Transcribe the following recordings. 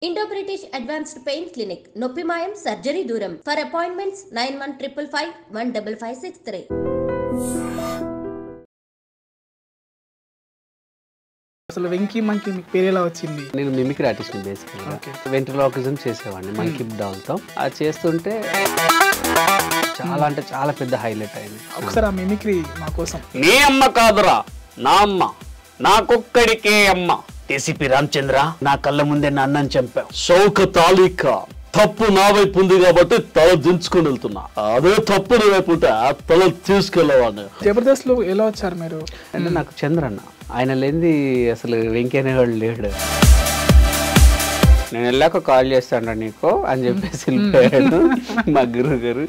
Indo British Advanced Pain Clinic, Noppimayam Surgery Duram. For appointments 9155 15563. అసలు Venky monkey మీకు పేరు ఎలా వచ్చింది? నేను మిమిక్రీ ఆర్టిస్ట్ బేసికల్గా వెంట్రలోకిజం చేసేవాడిని మంకీ డాల్తో. అది చేస్తుంటే చాలా అంటే చాలా పెద్ద హైలైట్ అయింది. ఒకసారి ఆ మిమిక్రీ మా కోసం. నీ అమ్మ కాదురా నా అమ్మ, నాకొక్కడికే అమ్మ. ఏసీపీ రామచంద్ర, నా కళ్ళ ముందే నా అన్నని చంపావు. శౌక తాలిక తప్పు నా వైపు ఉంది కాబట్టి తల దించుకుని వెళ్తున్నా. అదే తప్పు నీ వైపు ఉంటే ఆ తల తీసుకెళ్ళవాడిని. జబర్దస్త్ లో ఎలా వచ్చారు మీరు? అంటే నాకు చంద్రన్న, ఆయన లేనిది అసలు వెంకీ అనేవాడు లేడు. నేను వెళ్ళాక కాల్ చేస్తాను నీకు అని చెప్పేసి వెళ్ళిపోయాడు మా గురువు గారు.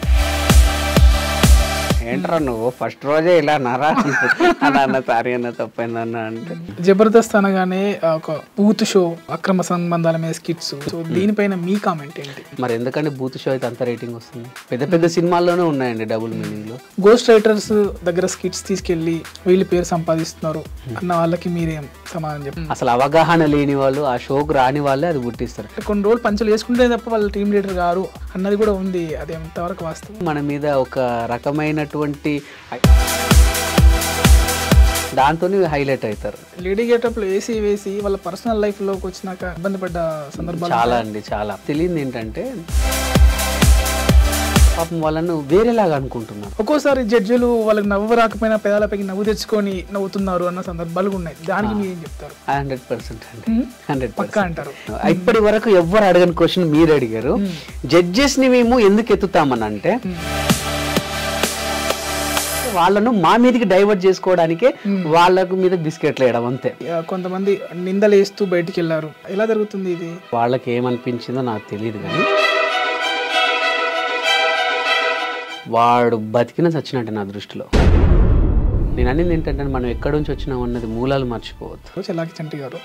ఏంట్రా నువ్వు ఫస్ట్ రోజే ఇలా నారా అన్న సారీ అన్న తప్పైందన్న అంటే. జబర్దస్త్ అనగానే ఒక బూత్ షో, అక్రమ సంబంధాల మీద స్కిట్స్, సో దీనిపైన మీ కామెంట్ ఏంటి? మరి ఎందుకంటే బూత్ షో అయితే అంత రేటింగ్ వస్తుంది? పెద్ద పెద్ద సినిమాల్లోనే ఉన్నాయండి డబుల్ మీనింగ్ లో. గోస్ట్ రైటర్స్ దగ్గర స్కిట్స్ తీసుకెళ్లి వీళ్ళు పేరు సంపాదిస్తున్నారు అన్న వాళ్ళకి మీరేం సమాధానం చెప్పండి? అసలు అవగాహన లేని వాళ్ళు, ఆ షోకు రాని వాళ్ళే అది గుర్తిస్తారు. కొన్ని రోజులు పంచులు వేసుకుంటే తప్ప వాళ్ళు టీమ్ లీడర్ గారు అన్నది కూడా ఉంది. అది ఎంతవరకు వాస్తవం? మన మీద ఒక రకమైనటువంటి దాంతో హైలైట్ అవుతారు. లేడీ గెటప్ లో ఏసీ వేసి వాళ్ళ పర్సనల్ లైఫ్ లోకి వచ్చినాక ఇబ్బంది పడ్డ సందర్భాలు చాలా అండి, చాలా. తెలియదు ఏంటంటే పాపం వాళ్ళను వేరేలాగా అనుకుంటున్నారు. ఒక్కోసారి జడ్జిలు వాళ్ళకి నవ్వు రాకపోయినా పెదాలపైకి నవ్వు తెచ్చుకొని నవ్వుతున్నారు అన్న సందర్భాలు ఉన్నాయి. దానికి మీరు ఏం చెప్తారు? 100% అండి, 100% పక్కా అంటారు. ఇప్పటి వరకు ఎవ్వరు అడగని క్వశ్చన్ మీరు అడిగారు. జడ్జెస్ ని మేము ఎందుకు ఎత్తుతామని అంటే వాళ్ళను మా మీదకి డైవర్ట్ చేసుకోవడానికే వాళ్ళకు మీద బిస్కెట్లు వేయడం అంతే. కొంతమంది నిందలు వేస్తూ బయటికి వెళ్ళారు. ఎలా జరుగుతుంది ఇది? వాళ్ళకి ఏమనిపించిందో నాకు తెలియదు, కానీ వాడు బతికిన చచ్చినట్టు నా దృష్టిలో. నేను అనేది ఏంటంటే మనం ఎక్కడి నుంచి వచ్చినాం అన్నది మూలాలు మర్చిపోవద్దు. చెల్లాకి చంటి గారు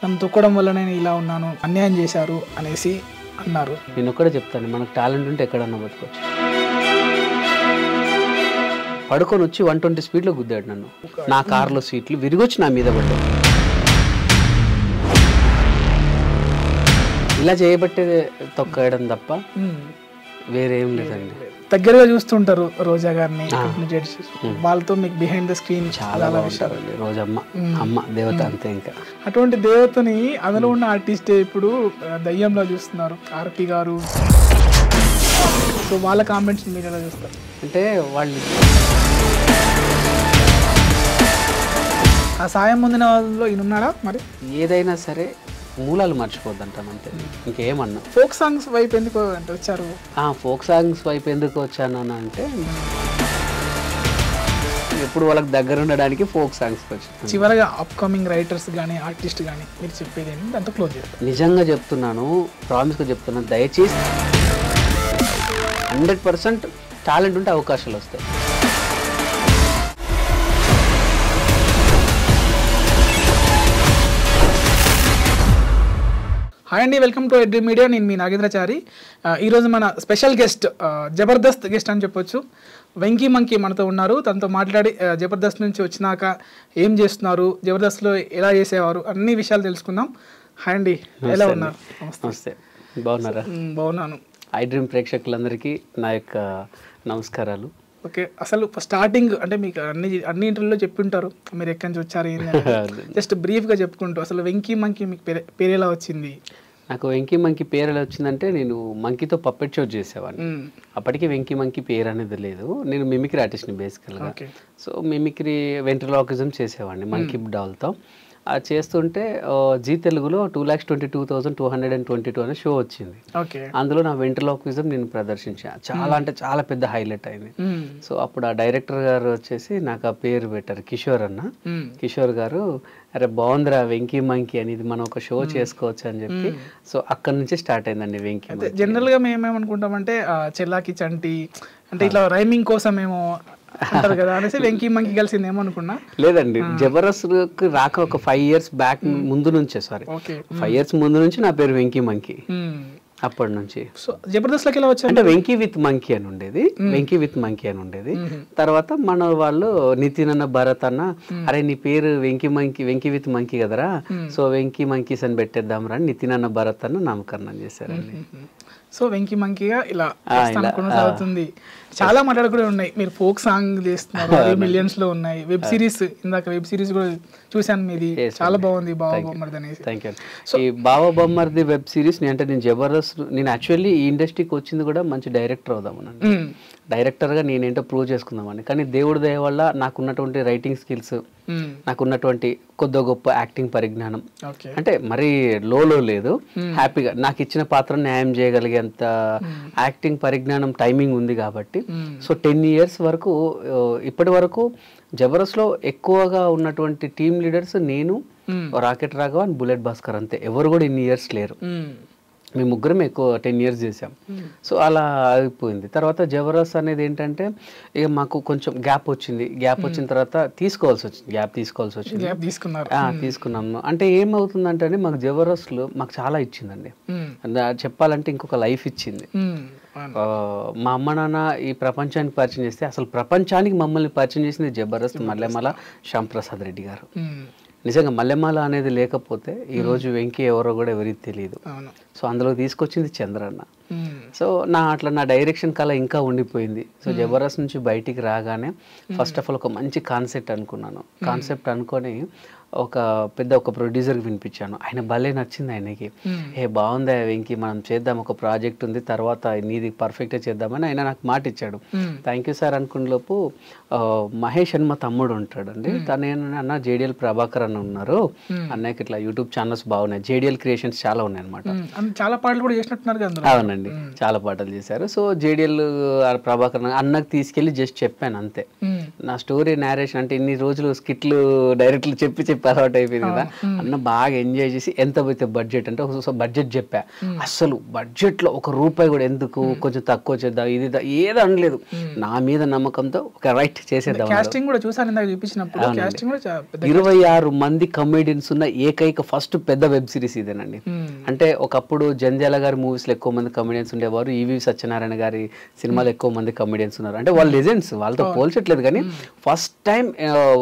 నన్ను తొక్కడం వల్ల నేను ఇలా ఉన్నాను, అన్యాయం చేశారు అనేసి అన్నారు. నేను ఒక్కడే చెప్తాను, మనకు టాలెంట్ ఉంటే ఎక్కడన్నా బతకొచ్చు. పడుకొని వచ్చి 120 స్పీడ్లో గుద్దాడు నన్ను. నా కార్లో సీట్లు విరిగొచ్చి నా మీద పడ్డాడు. ఇలా చేయబట్టే తొక్కడం తప్ప వేరేం లేదండి. దగ్గరగా చూస్తుంటారు రోజా గారిని, వాళ్ళతో మీకు బిహైండ్ ద స్క్రీన్ చాలా బాగుంటారు. రోజమ్మ అమ్మ దేవత అంతే. ఇంకా అటువంటి దేవతని అందులో ఉన్న ఆర్టిస్టే ఇప్పుడు దయ్యంలో చూస్తున్నారు ఆర్పి గారు. సో వాళ్ళ కామెంట్స్ మీరు ఎలా చూస్తారు? అంటే వాళ్ళు ఆ సాయం పొందిన వాళ్ళలో ఈయన ఉన్నాడా? మరి ఏదైనా సరే మూలాలు మర్చిపోద్దంటాం అంతే, ఇంకేమన్నా. ఫోక్ సాంగ్స్ వైపు ఎందుకు అంటే వచ్చారు? ఫోక్ సాంగ్స్ వైపు ఎందుకు వచ్చాను అని అంటే ఎప్పుడు వాళ్ళకి దగ్గర ఉండడానికి ఫోక్ సాంగ్స్ వచ్చాను. చివరగా అప్కమింగ్ రైటర్స్ కానీ ఆర్టిస్ట్ కానీ మీరు చెప్పేది ఏంటి? దాంతో క్లోజ్ చేస్తారు. నిజంగా చెప్తున్నాను, ప్రామిస్గా చెప్తున్నాను, దయచేసి 100% టాలెంట్ ఉంటే అవకాశాలు వస్తాయి. హాయ్ అండి, వెల్కమ్ టు ఎడ్రీ మీడియా. నేను మీ నాగేంద్రచారి. ఈరోజు మన స్పెషల్ గెస్ట్, జబర్దస్త్ గెస్ట్ అని చెప్పొచ్చు, వెంకీ మంకీ మనతో ఉన్నారు. తనతో మాట్లాడి జబర్దస్త్ నుంచి వచ్చినాక ఏం చేస్తున్నారు, జబర్దస్త్లో ఎలా చేసేవారు, అన్ని విషయాలు తెలుసుకుందాం. హాయ్ అండి, ఎలా ఉన్నారు? నమస్తే, బాగున్నారా? బాగున్నాను. ఐ డ్రీమ్ ప్రేక్షకులందరికీ నా యొక్క నమస్కారాలు. ఓకే, అసలు స్టార్టింగ్ అంటే మీకు అన్ని ఇంటర్వ్యూలో చెప్పి ఉంటారు మీరు ఎక్కడి నుంచి వచ్చారు ఏంటి, జస్ట్ బ్రీఫ్గా చెప్పుకుంటూ అసలు వెంకీ మంకీ మీకు పేరు ఎలా వచ్చింది? నాకు వెంకీ మంకీ పేరు ఎలా వచ్చిందంటే, నేను మంకీతో పప్పెట్ షో చేసేవాడిని. అప్పటికి వెంకీ మంకీ పేరు అనేది లేదు. నేను మిమిక్రీ ఆర్టిస్ట్ని బేసికల్గా. సో మిమిక్రీ వెంట్రలోకిజం చేసేవాడిని మంకీ డాల్తో. అది చేస్తుంటే జీ తెలుగులో 2,22,222 అనే షో వచ్చింది. అందులో నా వెంట్రలోకిజం నేను ప్రదర్శించాను. చాలా అంటే చాలా పెద్ద హైలైట్ అయింది. సో అప్పుడు ఆ డైరెక్టర్ గారు వచ్చేసి నాకు ఆ పేరు పెట్టారు, కిషోర్ అన్న. కిషోర్ గారు, అరే బాగుందిరా వెంకీ మంకీ అనేది, మనం ఒక షో చేసుకోవచ్చు అని చెప్పి, సో అక్కడ నుంచి స్టార్ట్ అయిందండి వెంకీ. జనరల్ గా మేము ఏమనుకుంటామంటే చెల్లాకి చంటి అంటే ఇట్లా రైమింగ్ కోసం ఏమో అంటారు కదా అనేసి వెంకీ మంకీ కలిసిందేమో అనుకున్నా. లేదండి, జబర్దస్త్ రాక ఒక 5 years బ్యాక్ ముందు నుంచే, 5 years ముందు నుంచి నా పేరు వెంకీ మంకీ. అప్పటి నుంచి. సో జబర్దస్త్లోకి ఎలా వచ్చారు? అంటే వెంకీ విత్ మంకీ అని ఉండేది, వెంకీ విత్ మంకీ అని ఉండేది. తర్వాత మన వాళ్ళు నితిన్ అన్న, భరత్ అన్న, అరే నీ పేరు వెంకీ విత్ మంకీ కదరా, సో వెంకీ మంకీస్ అని పెట్టేద్దాం రా, నితిన్ అన్న, భరత్ అన్న నామకరణం చేశారండి. సో వెంకీ మంకీగా ఇలా కొనసాగుతుంది. చాలా మాటలు కూడా ఉన్నాయి. మీరు ఫోక్ సాంగ్ చేస్తున్నారు, మిలియన్స్ లో ఉన్నాయి. వెబ్ సిరీస్, ఇందాక వెబ్ సిరీస్ కూడా చూసాను మీది, చాలా బాగుంది, బావ బొమ్మర్ది అనేసి. Thank you. ఈ బావ బొమ్మర్ది వెబ్ సిరీస్ అంటే నేను జబర్దస్త్, నేను యాక్చువల్లీ ఈ ఇండస్ట్రీకి వచ్చింది కూడా మంచి డైరెక్టర్ అవుదామని, డైరెక్టర్గా నేనేంటో ప్రూవ్ చేసుకుందామని. కానీ దేవుడి దయ వల్ల నాకున్నటువంటి రైటింగ్ స్కిల్స్, నాకున్నటువంటి కొద్ది గొప్ప యాక్టింగ్ పరిజ్ఞానం, అంటే మరీ లోలో లేదు, హ్యాపీగా నాకు ఇచ్చిన పాత్ర న్యాయం చేయగలిగేంత యాక్టింగ్ పరిజ్ఞానం, టైమింగ్ ఉంది కాబట్టి సో 10 years వరకు, ఇప్పటి వరకు జబర్దస్త్లో ఎక్కువగా ఉన్నటువంటి టీమ్ లీడర్స్ నేను, రాకెట్ రాఘవ, బుల్లెట్ భాస్కర్, అంతే. ఎవరు కూడా ఇన్ని ఇయర్స్ లేరు. మేము ముగ్గురం ఎక్కువ 10 years చేసాం. సో అలా అయిపోయింది. తర్వాత జబర్దస్త్ అనేది ఏంటంటే ఇక మాకు కొంచెం గ్యాప్ వచ్చింది. గ్యాప్ వచ్చిన తర్వాత గ్యాప్ తీసుకోవాల్సి వచ్చింది. తీసుకున్నాము. అంటే ఏమవుతుందంటే మాకు జబర్దస్త్లో మాకు చాలా ఇచ్చిందండి. చెప్పాలంటే ఇంకొక లైఫ్ ఇచ్చింది. మా అమ్మ నాన్న ఈ ప్రపంచానికి పరిచయం చేస్తే, అసలు ప్రపంచానికి మమ్మల్ని పరిచయం చేసింది జబర్దస్త్ మల్లెమాల శ్యాంప్రసాద్ రెడ్డి గారు. నిజంగా మల్లెమాల అనేది లేకపోతే ఈ రోజు వెంకీ ఎవరో కూడా ఎవరికి తెలియదు. సో అందులో తీసుకొచ్చింది చంద్రన్న. సో నా డైరెక్షన్ కళ ఇంకా ఉండిపోయింది. సో జబర్దస్త్ నుంచి బయటికి రాగానే ఫస్ట్ ఆఫ్ ఆల్ ఒక మంచి కాన్సెప్ట్ అనుకున్నాను. కాన్సెప్ట్ అనుకొని ఒక ప్రొడ్యూసర్కి వినిపించాను. ఆయన భలే నచ్చింది ఆయనకి. బాగుందా వెంకీ, మనం చేద్దాం, ఒక ప్రాజెక్ట్ ఉంది, తర్వాత నీది పర్ఫెక్ట్గా చేద్దామని ఆయన నాకు మాట ఇచ్చాడు. థ్యాంక్ యూ సార్ అనుకునే లోపు మహేష్ అని మా తమ్ముడు ఉంటాడండి, తను అన్న జేడిఎల్ ప్రభాకర్ అని ఉన్నారు, అన్నయ్యకి ఇట్లా యూట్యూబ్ ఛానల్స్ బాగున్నాయి, జేడిఎల్ క్రియేషన్స్ చాలా ఉన్నాయి అనమాట. చాలా పాటలు కూడా చేసినట్టున్నారు. అవునండి, చాలా పాటలు చేశారు. సో జేడిఎల్ ప్రభాకర్ అన్నకు తీసుకెళ్లి జస్ట్ చెప్పాను అంతే. నా స్టోరీ నేరేషన్ అంటే ఇన్ని రోజులు స్కిట్లు డైరెక్ట్లు చెప్పి అలవాటు అయిపోయింది కదా. అన్న బాగా ఎంజాయ్ చేసి ఎంత పోతే బడ్జెట్ అంటే ఒక బడ్జెట్ చెప్పా. అసలు బడ్జెట్ లో ₹1 కూడా ఎందుకు, కొంచెం తక్కువ చేద్దాం, ఇది ఏదో అనలేదు. నా మీద నమ్మకంతో ఒక రైట్ చేసేద్దాం. 26 మంది కమెడియన్స్ ఉన్న ఏకైక ఫస్ట్ పెద్ద వెబ్ సిరీస్ ఇదేనండి. అంటే ఒకప్పుడు జంధ్యాల గారి మూవీస్ లో ఎక్కువ మంది కమెడియన్స్ ఉండేవారు, ఈవి సత్యనారాయణ గారి సినిమాలో ఎక్కువ మంది కమెడియన్స్ ఉన్నారు. అంటే వాళ్ళు లెజెండ్స్, వాళ్ళతో పోల్చట్లేదు. కానీ ఫస్ట్ టైం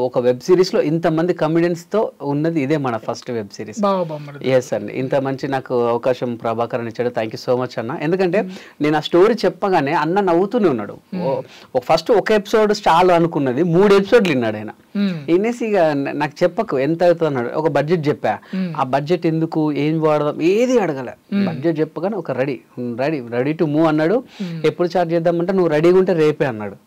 ఒక వెబ్ సిరీస్ లో ఇంతమంది కమెడియన్స్ తో ఉన్నది ఇదే మన ఫస్ట్ వెబ్ సిరీస్. ఎస్ అండి, ఇంత మంచి నాకు అవకాశం ప్రభాకర్ అని ఇచ్చాడు. థ్యాంక్ యూ సో మచ్ అన్న. ఎందుకంటే నేను ఆ స్టోరీ చెప్పగానే అన్న నవ్వుతూనే ఉన్నాడు. ఫస్ట్ ఒక ఎపిసోడ్ చాలు అనుకున్నది, 3 episodes విన్నాడు ఆయన. వినేసి ఇక నాకు చెప్పకు ఎంత అవుతుంది అన్నాడు. ఒక బడ్జెట్ చెప్పా. ఆ బడ్జెట్ ఎందుకు, ఏం వాడదాం, ఏది అడగలే. బడ్జెట్ చెప్పగానే ఒక రెడీ టు మూవ్ అన్నాడు. ఎప్పుడు చార్జ్ చేద్దామంటే నువ్వు రెడీగా ఉంటే రేపే అన్నాడు.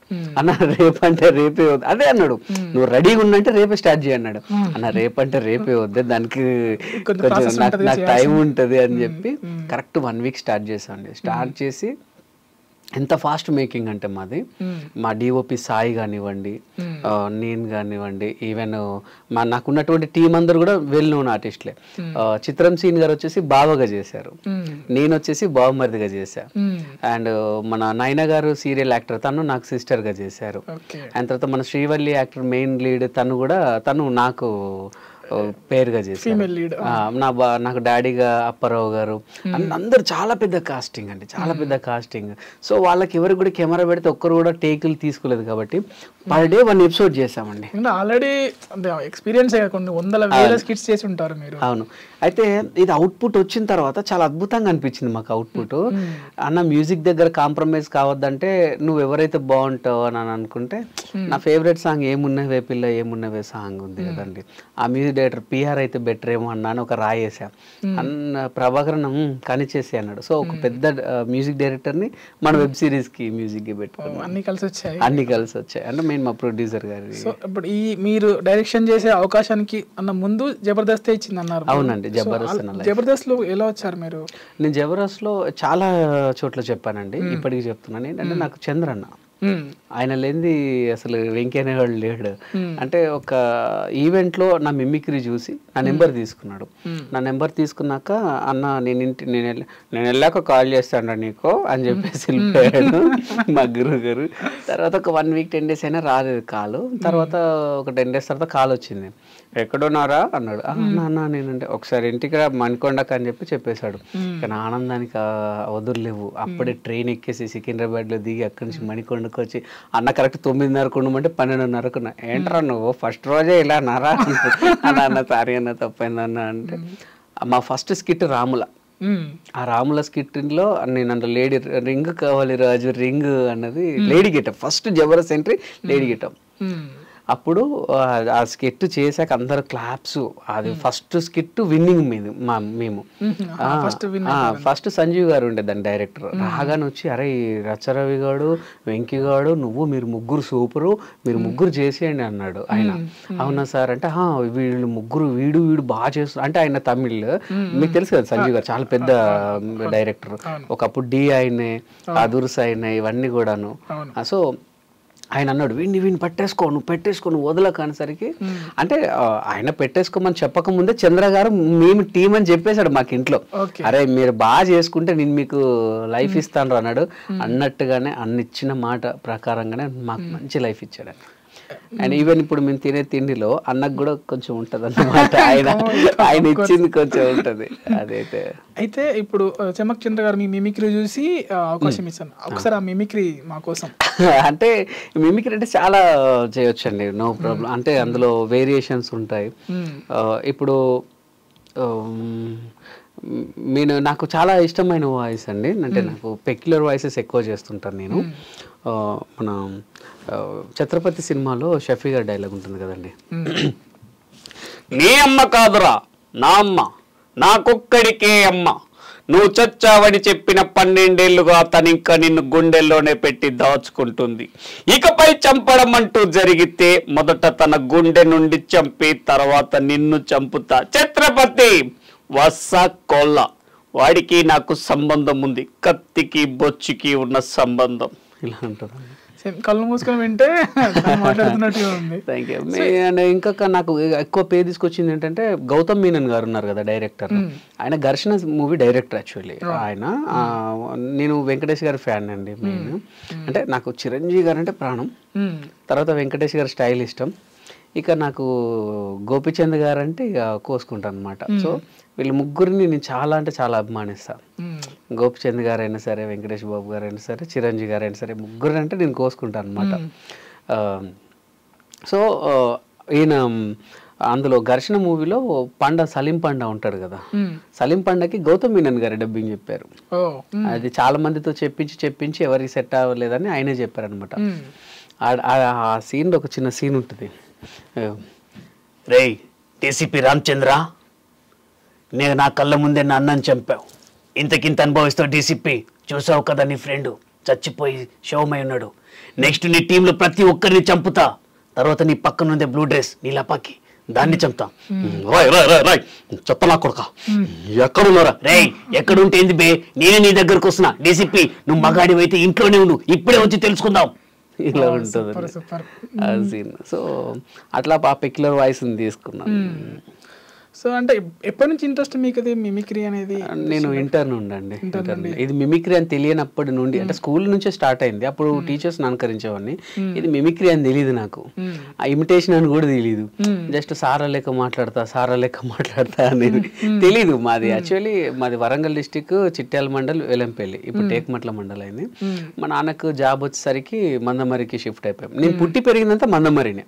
అన్న రేపంటే రేపే వద్దు, అదే అన్నాడు. నువ్వు రెడీగా ఉన్నంటే రేపే స్టార్ట్ చేయన్నాడు. అన్న రేపంటే రేపే వద్దే, దానికి కొంచెం నాకు టైం ఉంటుంది అని చెప్పి కరెక్ట్ 1 week స్టార్ట్ చేసామండి. స్టార్ట్ చేసి ఎంత ఫాస్ట్ మేకింగ్ అంటే మాది, మా డిఓపి సాయి కానివ్వండి, నేను కానివ్వండి, ఈవెన్ నాకున్నటువంటి టీం అందరు కూడా వెల్ నోన్ ఆర్టిస్ట్లే. చిత్రం సీన్ గారు వచ్చేసి బావగా చేశారు, నేను వచ్చేసి బావమరిదిగా చేశా. అండ్ మన నైనా గారు సీరియల్ యాక్టర్, తను నాకు సిస్టర్ గా చేశారు. అండ్ తర్వాత మన శ్రీవల్లి యాక్టర్ మెయిన్ లీడ్, తను నాకు పేరుగా చేసి, నాకు డాడీగా అప్పారావు గారు, అందరు చాలా పెద్ద కాస్టింగ్ అండి, చాలా పెద్ద కాస్టింగ్. సో వాళ్ళకి ఎవరికి కూడా కెమెరా పెడితే ఒక్కరు కూడా టేకులు తీసుకోలేదు కాబట్టి పర్ డే 1 episode చేసామండి. ఆల్రెడీ ఎక్స్పీరియన్స్ కొన్ని 100,000 స్కిట్స్ చేసి ఉంటారు మీరు. అవును. అయితే ఇది అవుట్పుట్ వచ్చిన తర్వాత చాలా అద్భుతంగా అనిపించింది మాకు అవుట్పుట్. అన్న మ్యూజిక్ దగ్గర కాంప్రమైజ్ కావద్దంటే నువ్వు ఎవరైతే బాగుంటావు అని అనుకుంటే, నా ఫేవరెట్ సాంగ్ ఏమున్నవే పిల్ల ఏమున్నవే సాంగ్ ఉంది కదండి, ఆ మ్యూజిక్ డైరెక్టర్ పిఆర్ అయితే బెటర్ ఏమో అన్నా అని ఒక రాయేసా. అన్న ప్రభాకర్ కనిచేసి అన్నాడు. సో ఒక పెద్ద మ్యూజిక్ డైరెక్టర్ని మన వెబ్ సిరీస్కి మ్యూజిక్కి పెట్టుకున్నాం. అన్ని కలిసి వచ్చాయి అంటే మెయిన్ మా ప్రొడ్యూసర్ గారి. సో ఇప్పుడు ఈ మీరు డైరెక్షన్ చేసే అవకాశానికి అన్న ముందు జబర్దస్త్ ఇచ్చింది అన్నారు. అవునండి, జబర్దస్త్ లో ఎలా వచ్చారు మీరు? నేను జబర్దస్త్ లో చాలా చోట్ల చెప్పానండి, ఇప్పటికి చెప్తున్నాను. ఏంటంటే నాకు చంద్రన్న ఆయన లేనిది అసలు వెంకీ అనేవాడు లేడు. అంటే ఒక ఈవెంట్లో నా మిమిక్రీ చూసి నా నెంబర్ తీసుకున్నాడు. నా నెంబర్ తీసుకున్నాక అన్న నేను వెళ్ళాక కాల్ చేస్తాను నీకు అని చెప్పేసి వెళ్ళిపోయాడు మా గురువు గారు. తర్వాత ఒక 1 వీక్ 10 డేస్ అయినా రాలేదు కాల్. తర్వాత ఒక 10 డేస్ తర్వాత కాల్ వచ్చింది. ఎక్కడున్నారా అన్నాడు. అన్న నేనంటే ఒకసారి ఇంటికి రా మణికొండకు అని చెప్పేశాడు. కానీ ఆనందానికి వదులులేవు. అప్పుడే ట్రైన్ ఎక్కేసి సికింద్రాబాద్లో దిగి అక్కడి నుంచి మణికొండకు వచ్చి అన్న కరెక్ట్ 9:30 ఉండమంటే 12:30 ఏంట్రా నువ్వు ఫస్ట్ రోజే ఇలా నారా అన్న సారీ అన్న తప్పైందన్న అంటే మా ఫస్ట్ స్కిట్ రాముల. ఆ రాముల స్కిట్లో నేను అంటే లేడీ రింగ్ కావాలి రాజు రింగ్ అన్నది lady getup. First Jabardasth entry lady getup. అప్పుడు ఆ స్కిట్ చేశాక అందరు క్లాప్స్. అది ఫస్ట్ స్కిట్ విన్నింగ్ మీద మేము ఫస్ట్ సంజీవ్ గారు ఉండే దాని డైరెక్టర్. రాగానే వచ్చి అరే రచరవి గాడు వెంకీ గాడు మీరు ముగ్గురు సూపరు, మీరు ముగ్గురు చేసేయండి అన్నాడు ఆయన. అవునా సార్ అంటే వీళ్ళు ముగ్గురు వీడు బాగా చేస్తారు అంటే ఆయన తమిళ్ మీకు తెలుసు కదా సంజీవ్ గారు చాలా పెద్ద డైరెక్టర్. ఒకప్పుడు డి అయినాయి అదుర్స్ అయినాయి ఇవన్నీ కూడాను. సో ఆయన అన్నాడు వీడిని పెట్టేసుకో నువ్వు వదలకు అనేసరికి అంటే ఆయన పెట్టేసుకోమని చెప్పకముందే చంద్ర గారు మేము టీం అని చెప్పేశాడు మాకు ఇంట్లో. అరే మీరు బాగా చేసుకుంటే నేను మీకు లైఫ్ ఇస్తాను అన్నాడు. అన్నట్టుగానే అన్నిచ్చిన మాట ప్రకారంగానే మాకు మంచి లైఫ్ ఇచ్చాడు. అండ్ ఈవెన్ ఇప్పుడు మేము తినే తిండిలో అన్నకు కూడా కొంచెం ఉంటది అన్నమాట. ఆయన ఇచ్చింది కొంచెం ఉంటది. అదైతే అయితే ఇప్పుడు చమక్ చంద్ర గారు మీ మిమిక్రీ చూసి అవకాశం ఇస్తాను ఒకసారి ఆ మిమిక్రీ మా కోసం. అంటే మిమిక్రీ అంటే చాలా చేయొచ్చండి, నో ప్రాబ్లం. అంటే అందులో వేరియేషన్స్ ఉంటాయి. ఇప్పుడు నాకు చాలా ఇష్టమైన వాయిస్ అండి. అంటే నాకు పెక్యులర్ వాయిసెస్ ఎక్కువ చేస్తుంటాను నేను. మన ఛత్రపతి సినిమాలో షఫీ గారి డైలాగ్ ఉంటుంది కదండి, నీ అమ్మ కాదురా నా అమ్మ, నాకొక్కడికే అమ్మ, నువ్వు చచ్చావని చెప్పిన 12 ఏళ్లుగా తను ఇంకా నిన్ను గుండెల్లోనే పెట్టి దాచుకుంటుంది. ఇకపై చంపడం అంటూ జరిగితే మొదట తన గుండె నుండి చంపి తర్వాత నిన్ను చంపుతా. ఛత్రపతి వస్స కొల్ల, వాడికి నాకు సంబంధం ఉంది, కత్తికి బొచ్చుకి ఉన్న సంబంధం. ఇలా ఉంటుంది. కళ్ళు మూసుకొని వింటే మాట్లాడుతున్నట్టుగా ఉంది. Thank you. అండ్ ఇంకా నాకు ఎక్కువ పేరు తీసుకొచ్చింది ఏంటంటే గౌతమ్ మీనన్ గారు ఉన్నారు కదా డైరెక్టర్. ఆయన ఘర్షణ మూవీ డైరెక్టర్ యాక్చువల్లీ. ఆయన నేను వెంకటేష్ గారి ఫ్యాన్ అండి మెయిన్. అంటే నాకు చిరంజీవి గారు అంటే ప్రాణం, తర్వాత వెంకటేష్ గారి స్టైల్ ఇష్టం, ఇక నాకు గోపిచంద్ గారు అంటే ఇక కోసుకుంటాను అనమాట. సో వీళ్ళు ముగ్గురిని నేను చాలా అంటే చాలా అభిమానిస్తాను. గోపిచంద్ గారు అయినా సరే, వెంకటేష్ బాబు గారు అయినా సరే, చిరంజీవి గారు అయినా సరే, ముగ్గురు అంటే నేను కోసుకుంటాను అనమాట. సో ఈయన అందులో ఘర్షణ మూవీలో సలీం పండ ఉంటాడు కదా, సలీం పండకి గౌతమ్ మీనన్ గారు డబ్బింగ్ చెప్పారు. అది చాలా మందితో చెప్పించి ఎవరికి సెట్ అవ్వలేదని ఆయనే చెప్పారు అనమాట. ఆ సీన్లో ఒక చిన్న సీన్ ఉంటుంది. రేయ్ డీసీపీ రామచంద్ర, నేను నా కళ్ళ ముందే నా అన్నని చంపావు, ఇంతకింత అనుభవిస్తావు డీసీపీ. చూసావు కదా నీ ఫ్రెండ్ చచ్చిపోయి శవమై ఉన్నాడు. నెక్స్ట్ నీ టీంలో ప్రతి ఒక్కరిని చంపుతా, తర్వాత నీ పక్కన ఉండే బ్లూ డ్రెస్ నీ లపాకి దాన్ని చంపుతా. చెత్త నా కొడుక ఎక్కడున్నారా? రేయ్ ఎక్కడుంటే ఏంది బే, నేనే నీ దగ్గరకు వస్తున్నా. డీసీపీ నువ్వు మగాడివి అయితే ఇంట్లోనే ఉండు, ఇప్పుడే వచ్చి తెలుసుకుందాం. ఇలా ఉంటుంది. సో అట్లా ఆ పెక్యులర్ వాయిస్ తీసుకున్నాను. సో అంటే ఎప్పటి నుంచి ఇంట్రెస్ట్ మీకు అది మిమిక్రీ అనేది? నేను ఇంటర్ నుండి అండి. ఇది మిమిక్రీ అని తెలియనప్పటి నుండి, అంటే స్కూల్ నుంచే స్టార్ట్ అయింది. అప్పుడు టీచర్స్ అనుకరించేవాడిని. ఇది మిమిక్రీ అని తెలియదు నాకు, ఆ ఇమిటేషన్ అని కూడా తెలియదు. జస్ట్ సారా లెక్క మాట్లాడతా అనేది తెలీదు. మాది యాక్చువల్లీ మాది వరంగల్ డిస్టిక్ చిట్యాల మండల్ వేలంపల్లి, ఇప్పుడు టేక్మట్ల మండల్ అయింది. మా నాన్నకు జాబ్ వచ్చేసరికి మందమరికి షిఫ్ట్ అయిపోయాం. నేను పుట్టి పెరిగిందంతా మందమరినే.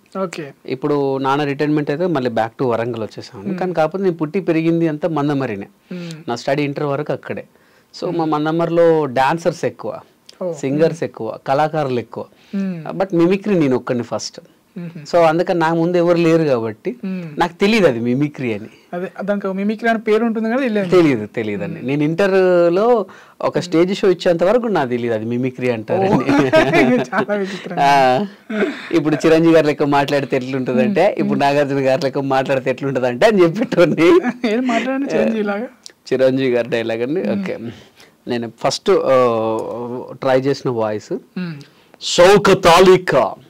ఇప్పుడు నాన్న రిటైర్మెంట్ అయితే మళ్ళీ బ్యాక్ టు వరంగల్ వచ్చేసాను. కానీ కాకపోతే నేను పుట్టి పెరిగింది అంతా మందమరినే. నా స్టడీ ఇంటర్ వరకు అక్కడే. సో మా మందమరిలో డాన్సర్స్ ఎక్కువ, సింగర్స్ ఎక్కువ, కళాకారులు ఎక్కువ. బట్ మిమిక్రీ నేను ఒక్కడిని ఫస్ట్. సో అందుకని నా ముందు ఎవరు లేరు కాబట్టి నాకు తెలియదు అది మిమిక్రీ అని. మిమిక్రీ అని పేరు ఉంటుంది కదా, తెలియదు అండి. నేను ఇంటర్లో ఒక స్టేజ్ షో ఇచ్చేంత వరకు నాకు తెలియదు అది మిమిక్రీ అంటారని. ఇప్పుడు చిరంజీవి గారి లెక్క మాట్లాడితే ఎట్లుంటది అంటే, ఇప్పుడు నాగార్జున గారి లెక్క మాట్లాడితే ఎట్లుంటది అంటే అని చెప్పేటోని. చిరంజీవి గారి డైలాగ్ అండి. ఓకే, నేను ఫస్ట్ ట్రై చేసిన వాయిస్ షౌకత్ అలీ ఖాన్,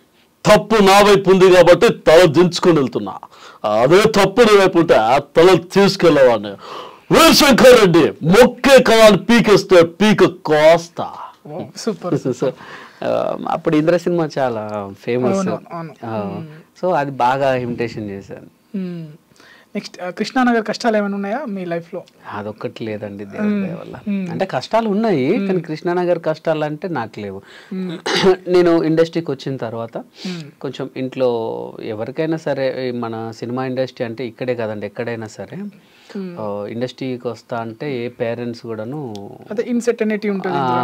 తప్పు నా వైపు ఉంది కాబట్టి తల దించుకొని వెళ్తున్నా, అదే తప్పు నీ వైపు ఉంటే ఆ తల తీసుకెళ్ళేవాడిని. వీరశంకర్ రెడ్డి మొక్కే కళాన్ని పీకేస్తే పీక కోస్తా. సూపర్. అప్పుడు ఇంద్ర సినిమా చాలా ఫేమస్, సో అది బాగా ఇమిటేషన్ చేశాను. నెక్స్ట్ కృష్ణానగర్ కష్టాలు ఏమైనా ఉన్నాయా మీ లైఫ్లో? అదొక్కటి లేదండి దేవుడి వల్ల. అంటే కష్టాలు ఉన్నాయి కానీ కృష్ణానగర్ కష్టాలు అంటే నాకు లేవు. నేను ఇండస్ట్రీకి వచ్చిన తర్వాత కొంచెం ఇంట్లో ఎవరికైనా సరే మన సినిమా ఇండస్ట్రీ అంటే ఇక్కడే కదండి, ఎక్కడైనా సరే ఇండస్ట్రీకి వస్తా అంటే ఏ పేరెంట్స్ కూడాను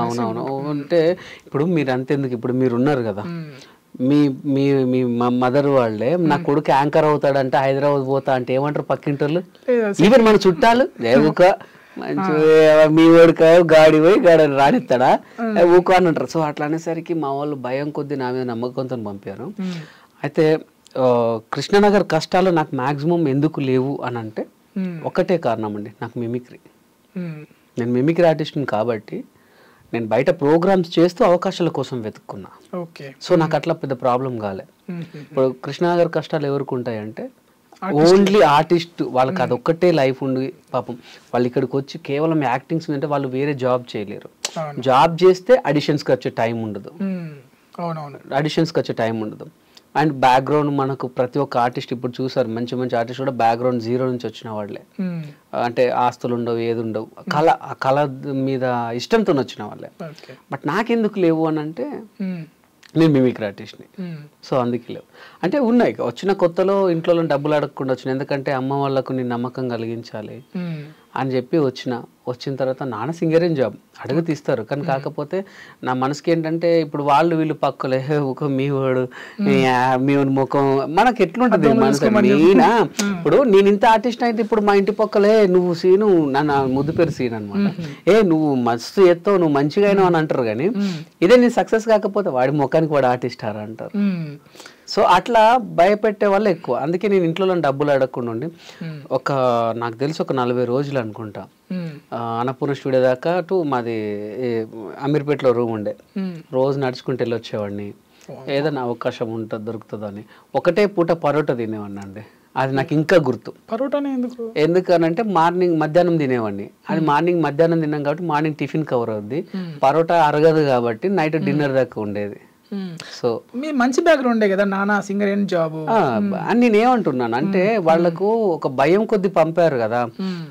అవునవును అంటే ఇప్పుడు మీరు అంతెందుకు, ఇప్పుడు మీరు ఉన్నారు కదా, మీ మీ మీ మదర్ వాళ్ళే నా కొడుకు యాంకర్ అవుతాడంటే హైదరాబాద్ పోతా అంటే ఏమంటారు పక్కింటోళ్ళు, ఈవెన్ మన చుట్టాలు ఊక మంచి మీ వాడిక గాడి పోయి గాడని రానిస్తాడా ఊక అని అంటారు. సో అట్లా అనేసరికి మా వాళ్ళు భయం కొద్దీ నా మీద నమ్మకంతో పంపారు. అయితే కృష్ణానగర్ కష్టాలు నాకు మ్యాక్సిమం ఎందుకు లేవు అని అంటే ఒకటే కారణం అండి, నాకు మిమిక్రీ. నేను మిమిక్రీ ఆర్టిస్ట్ని కాబట్టి నేను బయట ప్రోగ్రామ్స్ చేస్తూ అవకాశాల కోసం వెతుక్కున్నా. సో నాకు అట్లా పెద్ద ప్రాబ్లం కాలే. ఇప్పుడు కృష్ణానగర్ కష్టాలు ఎవరికి ఉంటాయంటే ఓన్లీ ఆర్టిస్ట్ వాళ్ళకి అదొక్కటే లైఫ్ ఉండి పాపం వాళ్ళు ఇక్కడికి వచ్చి కేవలం యాక్టింగ్స్ అంటే వాళ్ళు వేరే జాబ్ చేయలేరు. జాబ్ చేస్తే అడిషన్స్కి వచ్చే టైం ఉండదు, అడిషన్స్కి వచ్చే టైం ఉండదు. అండ్ బ్యాక్గ్రౌండ్ మనకు ప్రతి ఒక్క ఆర్టిస్ట్ ఇప్పుడు చూసారు, మంచి మంచి ఆర్టిస్ట్ కూడా బ్యాక్గ్రౌండ్ జీరో నుంచి వచ్చిన వాళ్ళే. అంటే ఆస్తులు ఉండవు, ఏది ఉండవు, కళ మీద ఇష్టంతో వచ్చిన వాళ్ళే. బట్ నాకెందుకు లేవు అని అంటే నేను మిమిక్రీ ఆర్టిస్ట్ని, సో అందుకే లేవు. అంటే ఉన్నాయి వచ్చిన కొత్తలో ఇంట్లో డబ్బులు అడగకుండా వచ్చిన, ఎందుకంటే అమ్మ వాళ్ళకు నేను నమ్మకం కలిగించాలి అని చెప్పి వచ్చిన తర్వాత నాన్న సింగరేం జాబ్ అడుగు తీస్తారు. కానీ కాకపోతే నా మనసుకి ఏంటంటే ఇప్పుడు వాళ్ళు వీళ్ళు పక్కలే ఒక మీ వాడు మీ ముఖం మనకి ఎట్లుంటది మనసు నేనా. ఇప్పుడు నేను ఇంత ఆర్టిస్ట్ అయితే ఇప్పుడు మా ఇంటి పక్కలే నువ్వు సీను, నా ముద్దు పేరు సీన్ అనమాట, నువ్వు మస్తు ఎత్తావు, నువ్వు మంచిగా అయినావు అని అంటారు. కానీ ఇదే నేను సక్సెస్ కాకపోతే వాడి ముఖానికి వాడు ఆర్టిస్ట్ అంటారు. సో అట్లా భయపెట్టే వాళ్ళు ఎక్కువ. అందుకే నేను ఇంట్లో డబ్బులు అడగకుండా ఉండి నాకు తెలిసి ఒక 40 రోజులు అనుకుంటా అన్నపూర్ణ స్టూడియో దాకా మాది అమీర్పేటలో రూమ్ ఉండే, రోజు నడుచుకుంటూ వెళ్ళి వచ్చేవాడిని. ఏదైనా అవకాశం ఉంటుంది దొరుకుతుందని ఒకటే పూట పరోటా తినేవాడిని అండి. అది నాకు ఇంకా గుర్తు. పరోటానే ఎందుకనంటే మార్నింగ్ మధ్యాహ్నం తినేవాడిని, అది మార్నింగ్ మధ్యాహ్నం తిన్నాం కాబట్టి మార్నింగ్ టిఫిన్ కవర్ అవుద్ది, పరోటా అరగదు కాబట్టి నైట్ డిన్నర్ దాకా ఉండేది. సో మీ మంచి బ్యాక్గ్రౌండే కదా నాన్న సింగర్ ఏం జాబ్ అని నేను ఏమంటున్నాను అంటే వాళ్ళకు ఒక భయం కొద్ది పంపారు కదా,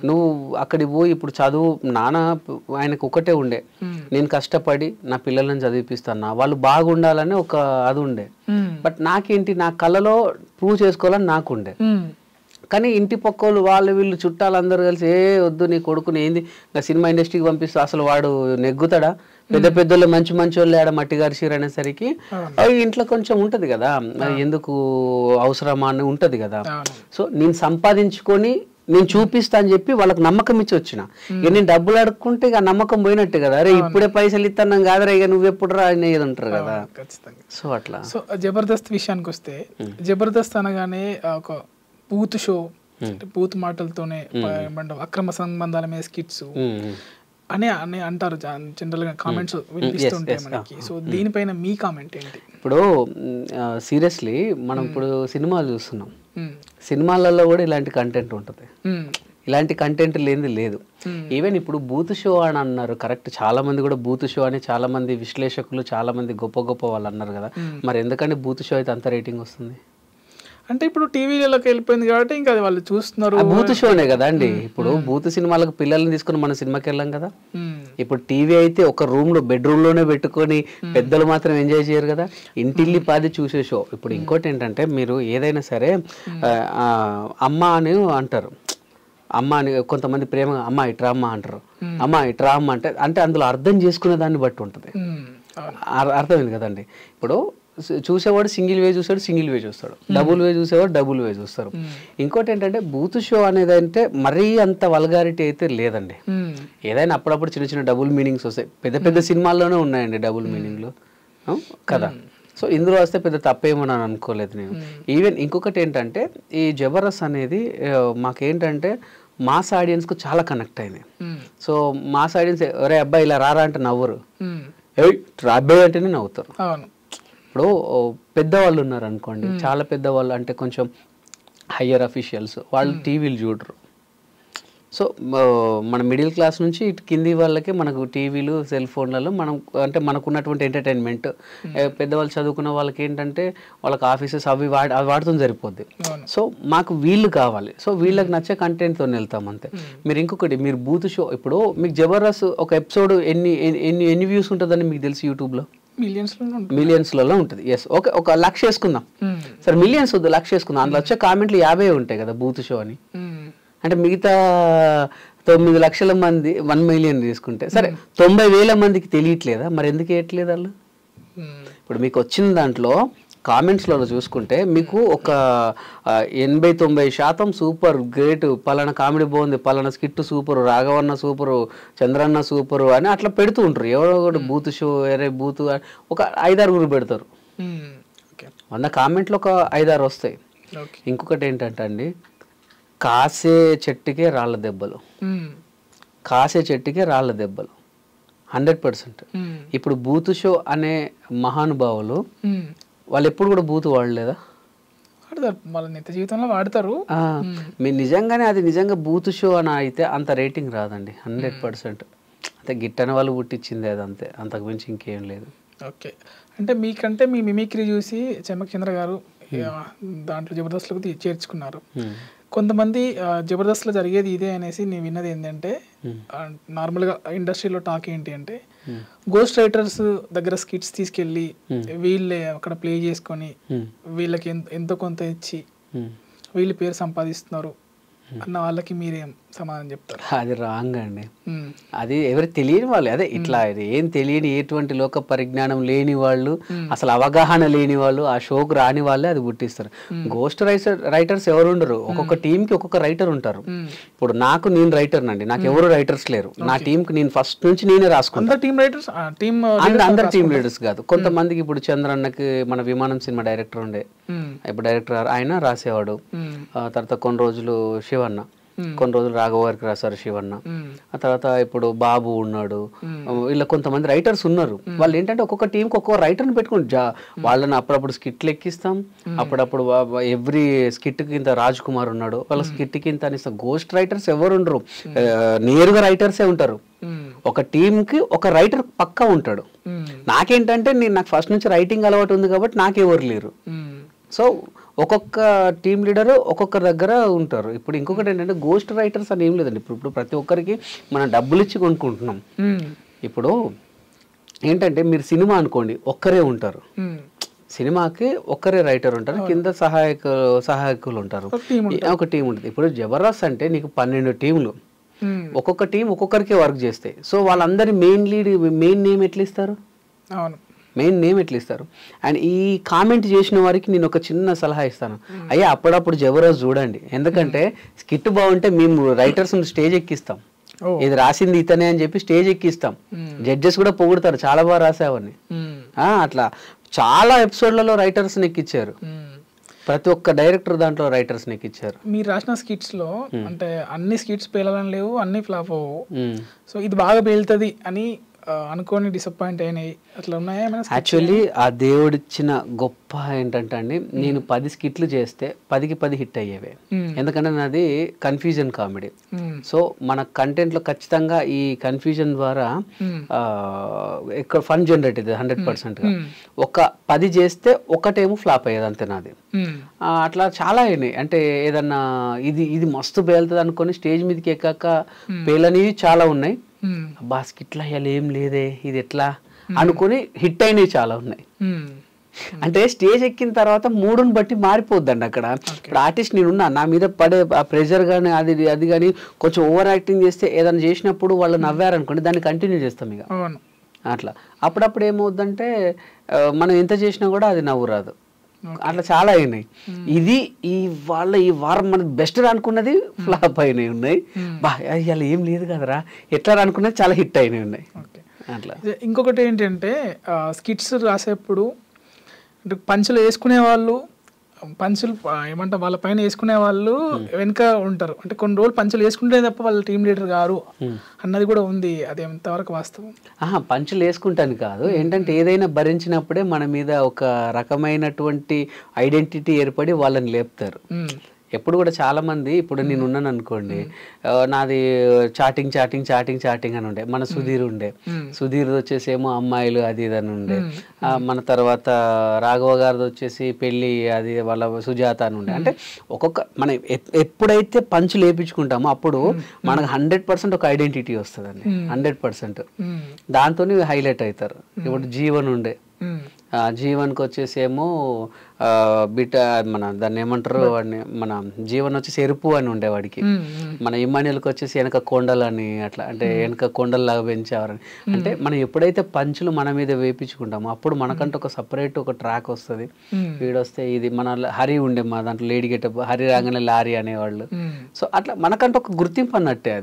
నువ్వు అక్కడికి పోయి ఇప్పుడు చదువు నాన్న ఆయనకు ఒకటే ఉండే, నేను కష్టపడి నా పిల్లలను చదివిపిస్తాను, వాళ్ళు బాగుండాలని ఒక అది ఉండే. బట్ నాకేంటి నా కళలో ప్రూవ్ చేసుకోవాలని నాకుండే. కానీ ఇంటి పక్కోళ్ళు వాళ్ళు వీళ్ళు చుట్టాలందరూ కలిసి వద్దు నీ కొడుకుని ఏంది సినిమా ఇండస్ట్రీకి పంపిస్తా, అసలు వాడు నెగ్గుతాడా, పెద్ద పెద్దోళ్ళు మంచి వాళ్ళు ఆడ మట్టి గారిసిరు అనేసరికి ఇంట్లో కొంచెం ఉంటది కదా, ఎందుకు అవసరమా అని ఉంటది కదా. సో నేను సంపాదించుకొని నేను చూపిస్తా అని చెప్పి వాళ్ళకి నమ్మకం ఇచ్చి వచ్చిన. ఇక నేను డబ్బులు అడుక్కుంటే ఇక నమ్మకం పోయినట్టే కదా, అరే ఇప్పుడే పైసలు ఇస్తాను కాదరా ఇక నువ్వెప్పుడు రా అనేది అంటారు కదా. సో అట్లా. సో జబర్దస్త్ విషయానికి వస్తే జబర్దస్త్ అనగానే ఒక బూత్ షో, బూత్ మాటలతోనే అక్రమ సంబంధాల మీద స్కిట్స్ అని అంటారు జనరల్ గా, కామెంట్స్ వినిపిస్తుంటాయి మనకి. సో దీనిపైన మీ కామెంట్ ఏంటి? ఇప్పుడు సీరియస్లీ మనం ఇప్పుడు సినిమాలు చూస్తున్నాం, సినిమాలలో కూడా ఇలాంటి కంటెంట్ ఉంటుంది, ఇలాంటి కంటెంట్ లేనిది లేదు. ఈవెన్ ఇప్పుడు బూత్ షో అని అన్నారు, కరెక్ట్, చాలా మంది కూడా బూత్ షో అని చాలా మంది విశ్లేషకులు చాలా మంది గొప్ప వాళ్ళు అన్నారు కదా, మరి ఎందుకంటే బూత్ షో అయితే అంత రేటింగ్ వస్తుంది? అంటే ఇప్పుడు టీవీలోకి వెళ్ళిపోయింది కాబట్టి ఇంకా అది వాళ్ళు చూస్తున్నారు, బూత్ షోనే కదా అండి. ఇప్పుడు బూత్ సినిమాలకు పిల్లల్ని తీసుకుని మన సినిమాకి వెళ్ళాం కదా. ఇప్పుడు టీవీ అయితే ఒక రూమ్ లో బెడ్రూమ్ లోనే పెట్టుకొని పెద్దలు మాత్రం ఎంజాయ్ చేయరు కదా, ఇంటిల్లి పాది చూసే షో. ఇప్పుడు ఇంకోటి ఏంటంటే మీరు ఏదైనా సరే అమ్మ అని అంటారు, అమ్మ అని కొంతమంది ప్రేమగా అమ్మ ఇట్రా అమ్మ అంటారు, అమ్మ ఇట్రా అమ్మ అంటే అందులో అర్థం చేసుకునే దాన్ని బట్టి ఉంటుంది, అర్థమైంది కదండి. ఇప్పుడు చూసేవాడు సింగిల్ వే చూస్తాడు, సింగిల్ వే చూస్తాడు, డబుల్ వే చూసేవాడు డబుల్ వే చూస్తారు. ఇంకోటి ఏంటంటే బూత్ షో అనేది అంటే మరీ అంత వల్గారిటీ అయితే లేదండి. ఏదైనా అప్పుడప్పుడు చిన్న చిన్న డబుల్ మీనింగ్స్ వస్తాయి, పెద్ద సినిమాల్లోనే ఉన్నాయండి డబుల్ మీనింగ్లు కదా. సో ఇందులో వస్తే పెద్ద తప్పేమని అనుకోలేదు నేను. ఈవెన్ ఇంకొకటి ఏంటంటే ఈ జబర్దస్త్ అనేది మాకేంటంటే మాస్ ఆడియన్స్ కు చాలా కనెక్ట్ అయింది. సో మాస్ ఆడియన్స్ ఒరే అబ్బాయి ఇలా రారా అంటే నవ్వరు, అబ్బాయి అంటేనే నవ్వుతారు. ఇప్పుడు పెద్దవాళ్ళు ఉన్నారు అనుకోండి, చాలా పెద్దవాళ్ళు అంటే కొంచెం హయ్యర్ అఫీషియల్స్, వాళ్ళు టీవీలు చూడరు. సో మన మిడిల్ క్లాస్ నుంచి ఇటు కింది వాళ్ళకి మనకు టీవీలు సెల్ ఫోన్లలో మనం అంటే మనకున్నటువంటి ఎంటర్టైన్మెంట్, పెద్దవాళ్ళు చదువుకున్న వాళ్ళకి ఏంటంటే వాళ్ళకి ఆఫీసెస్ అవి వాడుతూ సరిపోద్ది. సో మాకు వీళ్ళు కావాలి, సో వీళ్ళకి నచ్చే కంటెంట్తో వెళ్తాం అంతే. మీరు ఇంకొకటి, మీరు బూత్ షో ఇప్పుడు మీకు జబర్దస్త్ ఒక ఎపిసోడ్ ఎన్ని వ్యూస్ ఉంటుందని మీకు తెలుసు యూట్యూబ్లో? మిలియన్స్లలో ఉంటుంది. ఎస్, ఓకే, ఒక 1,00,000 వేసుకుందాం సరే, మిలియన్స్ వద్దు, 1,00,000 వేసుకుందాం. అందులో వచ్చే కామెంట్లు 50 ఉంటాయి కదా బూత్ షో అని. అంటే మిగతా 9 లక్షల మంది 1 మిలియన్ తీసుకుంటే సరే 90,000 మందికి తెలియట్లేదా? మరి ఎందుకు వేయట్లేదు వాళ్ళు? ఇప్పుడు మీకు వచ్చిన దాంట్లో కామెంట్స్లో చూసుకుంటే మీకు ఒక 80-90% సూపర్ గ్రేట్, పలానా కామెడీ బాగుంది, పలానా skit super, Raghavanna super, Chandranna super అని అట్లా పెడుతూ ఉంటారు. ఎవరో ఒకటి బూత్ షో, ఎరే బూత్, ఒక 5-6 పెడతారు. 100 కామెంట్లు ఒక 5-6 వస్తాయి. ఇంకొకటి ఏంటంటే అండి, కాసే చెట్టుకే రాళ్ళ దెబ్బలు, కాసే చెట్టుకే రాళ్ళ దెబ్బలు 100%. ఇప్పుడు బూత్ షో అనే మహానుభావులు వాళ్ళు ఎప్పుడు కూడా బూత్ వాడలేదా? వాడతారు, వాళ్ళ నిత్య జీవితంలో వాడతారు. మీరు నిజంగానే అది నిజంగా బూత్ షో అని అయితే అంత రేటింగ్ రాదండి 100%. అంటే గిట్టని వాళ్ళు పుట్టించింది అది అంతే, అంతకు మించి ఇంకేం లేదు. ఓకే, అంటే మీకంటే మీ మిమిక్రీ చూసి చెమ్మక్ చంద్ర గారు దాంట్లో జబర్దస్త్లోకి చేర్చుకున్నారు. కొంతమంది జబర్దస్త్లో జరిగేది ఇదే అనేసి నేను విన్నది ఏంటంటే, నార్మల్గా ఇండస్ట్రీలో టాక్ ఏంటి అంటే, గోస్ట్ రైటర్స్ దగ్గర స్కిట్స్ తీసుకెళ్ళి వీళ్ళే అక్కడ ప్లే చేసుకొని వీళ్ళకి ఎంతో కొంత ఇచ్చి వీళ్ళు పేరు సంపాదిస్తున్నారు అన్న వాళ్ళకి మీరేం సమాధానం చెప్తారు? అది రాంగ్ అండి. అది ఎవరు తెలియని వాళ్ళు, అదే ఇట్లా ఏం తెలియని ఎటువంటి లోక పరిజ్ఞానం లేని వాళ్ళు, అసలు అవగాహన లేని వాళ్ళు, ఆ షోకు రాని వాళ్ళే అది పుట్టిస్తారు. గోస్ట్ రైటర్స్ ఎవరు ఉండరు, ఒక్కొక్క టీంకి ఒక్కొక్క రైటర్ ఉంటారు. ఇప్పుడు నేను రైటర్ నండి, నాకు ఎవరు రైటర్స్ లేరు. నా టీంకి నేను ఫస్ట్ నుంచి నేనే రాసుకుంటాను. అందరు టీమ్ లీడర్స్ కాదు, కొంతమందికి. ఇప్పుడు చంద్రన్నకి మన విమానం సినిమా డైరెక్టర్ ఉండే, ఇప్పుడు డైరెక్టర్ ఆయన రాసేవాడు. తర్వాత కొన్ని రోజులు శివన్న, కొన్ని రోజులు రాఘవ గారికి రాశారు శివన్న. ఆ తర్వాత ఇప్పుడు బాబు ఉన్నాడు. ఇలా కొంతమంది రైటర్స్ ఉన్నారు. వాళ్ళు ఏంటంటే ఒక్కొక్క టీంకి ఒక్కొక్క రైటర్ని పెట్టుకుని వాళ్ళని అప్పుడప్పుడు స్కిట్లు ఎక్కిస్తాం, అప్పుడప్పుడు ఎవ్రీ స్కిట్ కింద రాజ్ కుమార్ ఉన్నాడు, వాళ్ళ స్కిట్ కింద అనిస్తాం. గోస్ట్ రైటర్స్ ఎవరు ఉండరు, నేరుగా రైటర్సే ఉంటారు. ఒక టీంకి ఒక రైటర్ పక్కా ఉంటాడు. నాకేంటంటే నాకు ఫస్ట్ నుంచి రైటింగ్ అలవాటు ఉంది కాబట్టి నాకెవరు లేరు. సో ఒక్కొక్క టీమ్ లీడర్ ఒక్కొక్క దగ్గర ఉంటారు. ఇప్పుడు ఇంకొకటి ఏంటంటే, గోస్ట్ రైటర్స్ అని ఏం లేదండి. ఇప్పుడు ప్రతి ఒక్కరికి మనం డబ్బులు ఇచ్చి కొనుక్కుంటున్నాం. ఇప్పుడు ఏంటంటే, మీరు సినిమా అనుకోండి, ఒక్కరే ఉంటారు. సినిమాకి ఒక్కరే రైటర్ ఉంటారు, కింద సహాయకులు ఉంటారు, ఒక టీం ఉంటుంది. ఇప్పుడు జబర్దస్త్ అంటే నీకు 12 టీంలు, ఒక్కొక్క టీం ఒక్కొక్కరికి వర్క్ చేస్తాయి. సో వాళ్ళందరి మెయిన్ నేమ్ ఎట్లా ఇస్తారు? మెయిన్ నేమ్ ఎట్లా ఇస్తారు? అండ్ ఈ కామెంట్ చేసిన వారికి నేను ఒక చిన్న సలహా ఇస్తాను, అయ్యా అప్పుడప్పుడు జబర్దస్త్ చూడండి. ఎందుకంటే స్కిట్ బాగుంటే మేము రైటర్స్ స్టేజ్ ఎక్కిస్తాం, ఇది రాసింది ఇతనే అని చెప్పి స్టేజ్ ఎక్కిస్తాం. జడ్జెస్ కూడా పొగుడతారు, చాలా బాగా రాసావని. అట్లా చాలా ఎపిసోడ్లలో రైటర్స్ ఎక్కిచ్చారు. ప్రతి ఒక్క డైరెక్టర్ దాంట్లో రైటర్స్ ఎక్కిచ్చారు. మీరు రాసిన స్కిట్స్ లో అంటే అన్ని స్కిట్స్ పేలాలని లేవు, అన్ని ఫ్లాప్ అవ్వవు. సో ఇది బాగా పేలుతుంది అని అనుకోని డిసప్పాయింట్ అయినాయి అట్లా ఉన్నాయా? యాక్చువల్లీ ఆ దేవుడిచ్చిన గొప్ప ఏంటంటే అండి, నేను 10 స్కిట్లు చేస్తే 10కి 10 హిట్ అయ్యేవే. ఎందుకంటే నాది కన్ఫ్యూజన్ కామెడీ. సో మన కంటెంట్లో ఖచ్చితంగా ఈ కన్ఫ్యూజన్ ద్వారా ఎక్కువ ఫన్ జనరేట్ అవుతుంది 100%గా. ఒక 10 చేస్తే ఒకటేమో ఫ్లాప్ అయ్యేది అంతే నాది. అట్లా చాలా అయినాయి. అంటే ఏదన్నా ఇది మస్తు పేలుతుంది అనుకొని స్టేజ్ మీదకి ఎక్కాక పేలనివి చాలా ఉన్నాయి. అబ్బా స్కిట్లా అయ్యాలి ఏం లేదే, ఇది ఎట్లా అనుకుని హిట్ అయినవి చాలా ఉన్నాయి. అంటే స్టేజ్ ఎక్కిన తర్వాత మూడుని బట్టి మారిపోద్దండి అక్కడ. ఇప్పుడు ఆర్టిస్ట్ నేనున్నా, నా మీద పడే ఆ ప్రెషర్ కానీ అది కానీ కొంచెం ఓవర్ యాక్టింగ్ చేస్తే ఏదైనా చేసినప్పుడు వాళ్ళు నవ్వారనుకోండి, దాన్ని కంటిన్యూ చేస్తాం ఇక అట్లా. అప్పుడప్పుడు ఏమవుద్దంటే మనం ఎంత చేసినా కూడా అది నవ్వు రాదు. అట్లా చాలా అయినాయి. ఈ వారం మనకి బెస్ట్ అనుకున్నది ఫ్లాప్ అయినాయి ఉన్నాయి. బా ఇలా ఏం లేదు కదరా ఎట్లా అనుకున్నది చాలా హిట్ అయినాయి ఉన్నాయి అట్లా. ఇంకొకటి ఏంటంటే స్కిట్స్ రాసేప్పుడు అంటే పంచులు వేసుకునే వాళ్ళు పంచులు ఏమంటారు వాళ్ళ పైన వేసుకునే వాళ్ళు వెనుక ఉంటారు, అంటే కొన్ని రోజులు పంచులు వేసుకుంటే తప్ప వాళ్ళు టీం లీడర్ గారు అన్నది కూడా ఉంది. అది ఎంతవరకు వాస్తవం? పంచులు వేసుకుంటాను కాదు, ఏంటంటే ఏదైనా భరించినప్పుడే మన మీద ఒక రకమైనటువంటి ఐడెంటిటీ ఏర్పడి వాళ్ళని లేపుతారు. ఎప్పుడు కూడా చాలా మంది, ఇప్పుడు నేను ఉన్నాను అనుకోండి, నాది చాటింగ్ చాటింగ్ చాటింగ్ చాటింగ్ అని ఉండే, మన సుధీర్ ఉండే, సుధీర్ వచ్చేసి ఏమో అమ్మాయిలు అది ఇది అని ఉండే, మన తర్వాత రాఘవ గారిది వచ్చేసి పెళ్లి అది వాళ్ళ సుజాత అని ఉండే. అంటే మనం ఎప్పుడైతే పంచు లేపించుకుంటామో అప్పుడు మనకు 100% ఒక ఐడెంటిటీ వస్తుందండి, 100%. దాంతో హైలైట్ అవుతారు. ఇప్పుడు జీవన్ ఉండే, జీవన్కి వచ్చేసి ఏమో బిట మన దాన్ని ఏమంటారు వాడిని, మన జీవన్ వచ్చేసి ఎరుపు అని ఉండేవాడికి, మన ఇమ్మాన్యుల్కి వచ్చేసి వెనక కొండలని అట్లా, అంటే వెనక కొండల్లాగా పెంచేవారని. అంటే మనం ఎప్పుడైతే పంచులు మన మీద వేపించుకుంటామో అప్పుడు మనకంటే ఒక సపరేట్ ఒక ట్రాక్ వస్తుంది. వీడొస్తే ఇది మన హరి ఉండే, మా దాంట్లో లేడీ గెటప్, హరి రాగానే లారీ అనేవాళ్ళు. సో అట్లా మనకంటే ఒక గుర్తింపు అన్నట్టే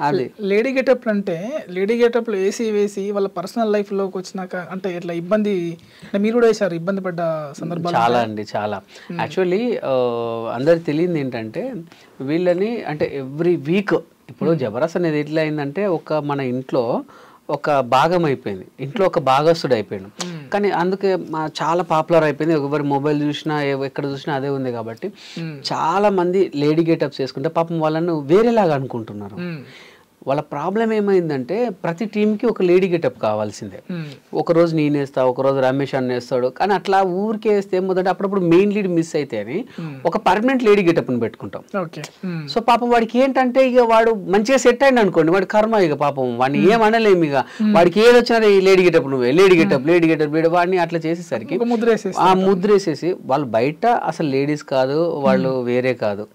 అది. లేడీ గెటప్ అంటే లేడీ గెటప్ లో వేసి వాళ్ళ పర్సనల్ లైఫ్ లోకి వచ్చినాక అంటే ఇట్లా ఇబ్బంది, మీరు కూడా వేసారు, ఇబ్బంది పడ్డ సందర్భాలు చాలా అండి, చాలా. యాక్చువల్లీ అందరికి తెలియదు ఏంటంటే వీళ్ళని, అంటే ఎవ్రీ వీక్ ఇప్పుడు జబర్దస్త్ అనేది ఎట్లా అయిందంటే ఒక మన ఇంట్లో ఒక భాగం అయిపోయింది, ఇంట్లో ఒక భాగస్తుడు అయిపోయాడు. కానీ అందుకే చాలా పాపులర్ అయిపోయింది. ఎవరి మొబైల్ చూసినా ఎక్కడ చూసినా అదే ఉంది కాబట్టి చాలా మంది లేడీ గెటప్స్ వేసుకుంటే పాపం వాళ్ళను వేరేలాగా అనుకుంటున్నారు. వాళ్ళ ప్రాబ్లం ఏమైందంటే ప్రతి టీంకి ఒక లేడీ గెటప్ కావాల్సిందే. ఒకరోజు నేను వేస్తా, ఒకరోజు రమేష్ అన్న వేస్తాడు. కానీ అట్లా ఊరికే వేస్తే ఏమవుతుందంటే అప్పుడప్పుడు మెయిన్ లీడ్ మిస్ అయితే అని ఒక పర్మనెంట్ లేడీ గెటప్ని పెట్టుకుంటాం. సో పాపం వాడికి ఏంటంటే ఇక వాడు మంచిగా సెట్ అయింది అనుకోండి, వాడి కర్మ ఇక పాపం వాడిని ఏమనలేము. ఇక వాడికి ఏది వచ్చినా ఈ లేడీ గెటప్ నువ్వే, లేడీ గెటప్ లేడీ గెటప్ వాడిని అట్లా చేసేసరికి ఆ ముద్రేసేసి వాళ్ళు బయట అసలు లేడీస్ కాదు, వాళ్ళు వేరే కాదు,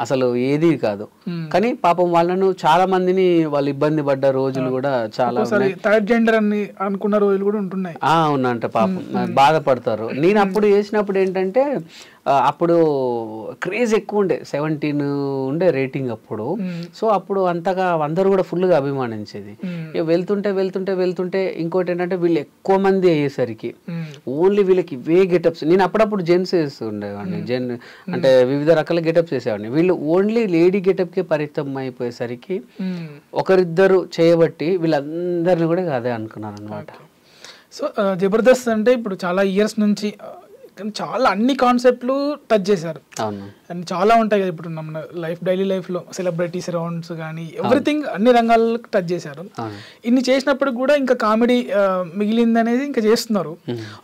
అసలు ఏది కాదు. కానీ పాపం వాళ్ళను చాలా మందిని వాళ్ళు ఇబ్బంది పడ్డ రోజులు కూడా చాలా థర్డ్ జెండర్ అని అనుకున్న రోజులు కూడా ఉంటున్నాయి. అవునంట, పాపం బాధపడతారు. నేను అప్పుడు చేసినప్పుడు ఏంటంటే అప్పుడు క్రేజ్ ఎక్కువ ఉండే, 17 ఉండే రేటింగ్ అప్పుడు. సో అప్పుడు అంతగా అందరూ కూడా ఫుల్గా అభిమానించేది. వెళ్తుంటే వెళ్తుంటే వెళ్తుంటే ఇంకోటి ఏంటంటే వీళ్ళు ఎక్కువ మంది అయ్యేసరికి ఓన్లీ వీళ్ళకి ఇవే గెటప్స్. నేను అప్పుడప్పుడు జెంట్స్ వేస్తుండేవాడిని, అంటే వివిధ రకాల గెటప్స్ వేసేవాడిని. వీళ్ళు ఓన్లీ లేడీ గెటప్కే పరిమితం అయిపోయేసరికి ఒకరిద్దరు చేయబట్టి వీళ్ళందరినీ కూడా అదే అనుకున్నారు అనమాట. సో జబర్దస్త్ అంటే ఇప్పుడు చాలా ఇయర్స్ నుంచి చాలా అన్ని కాన్సెప్ట్లు టచ్ చేశారు. అండ్ చాలా ఉంటాయి కదా ఇప్పుడు మన లైఫ్, డైలీ లైఫ్లో సెలబ్రిటీస్ రౌండ్స్ కానీ ఎవ్రీథింగ్ అన్ని రంగాలకు టచ్ చేశారు. ఇన్ని చేసినప్పుడు కూడా ఇంకా కామెడీ మిగిలింది అనేది ఇంకా చేస్తున్నారు.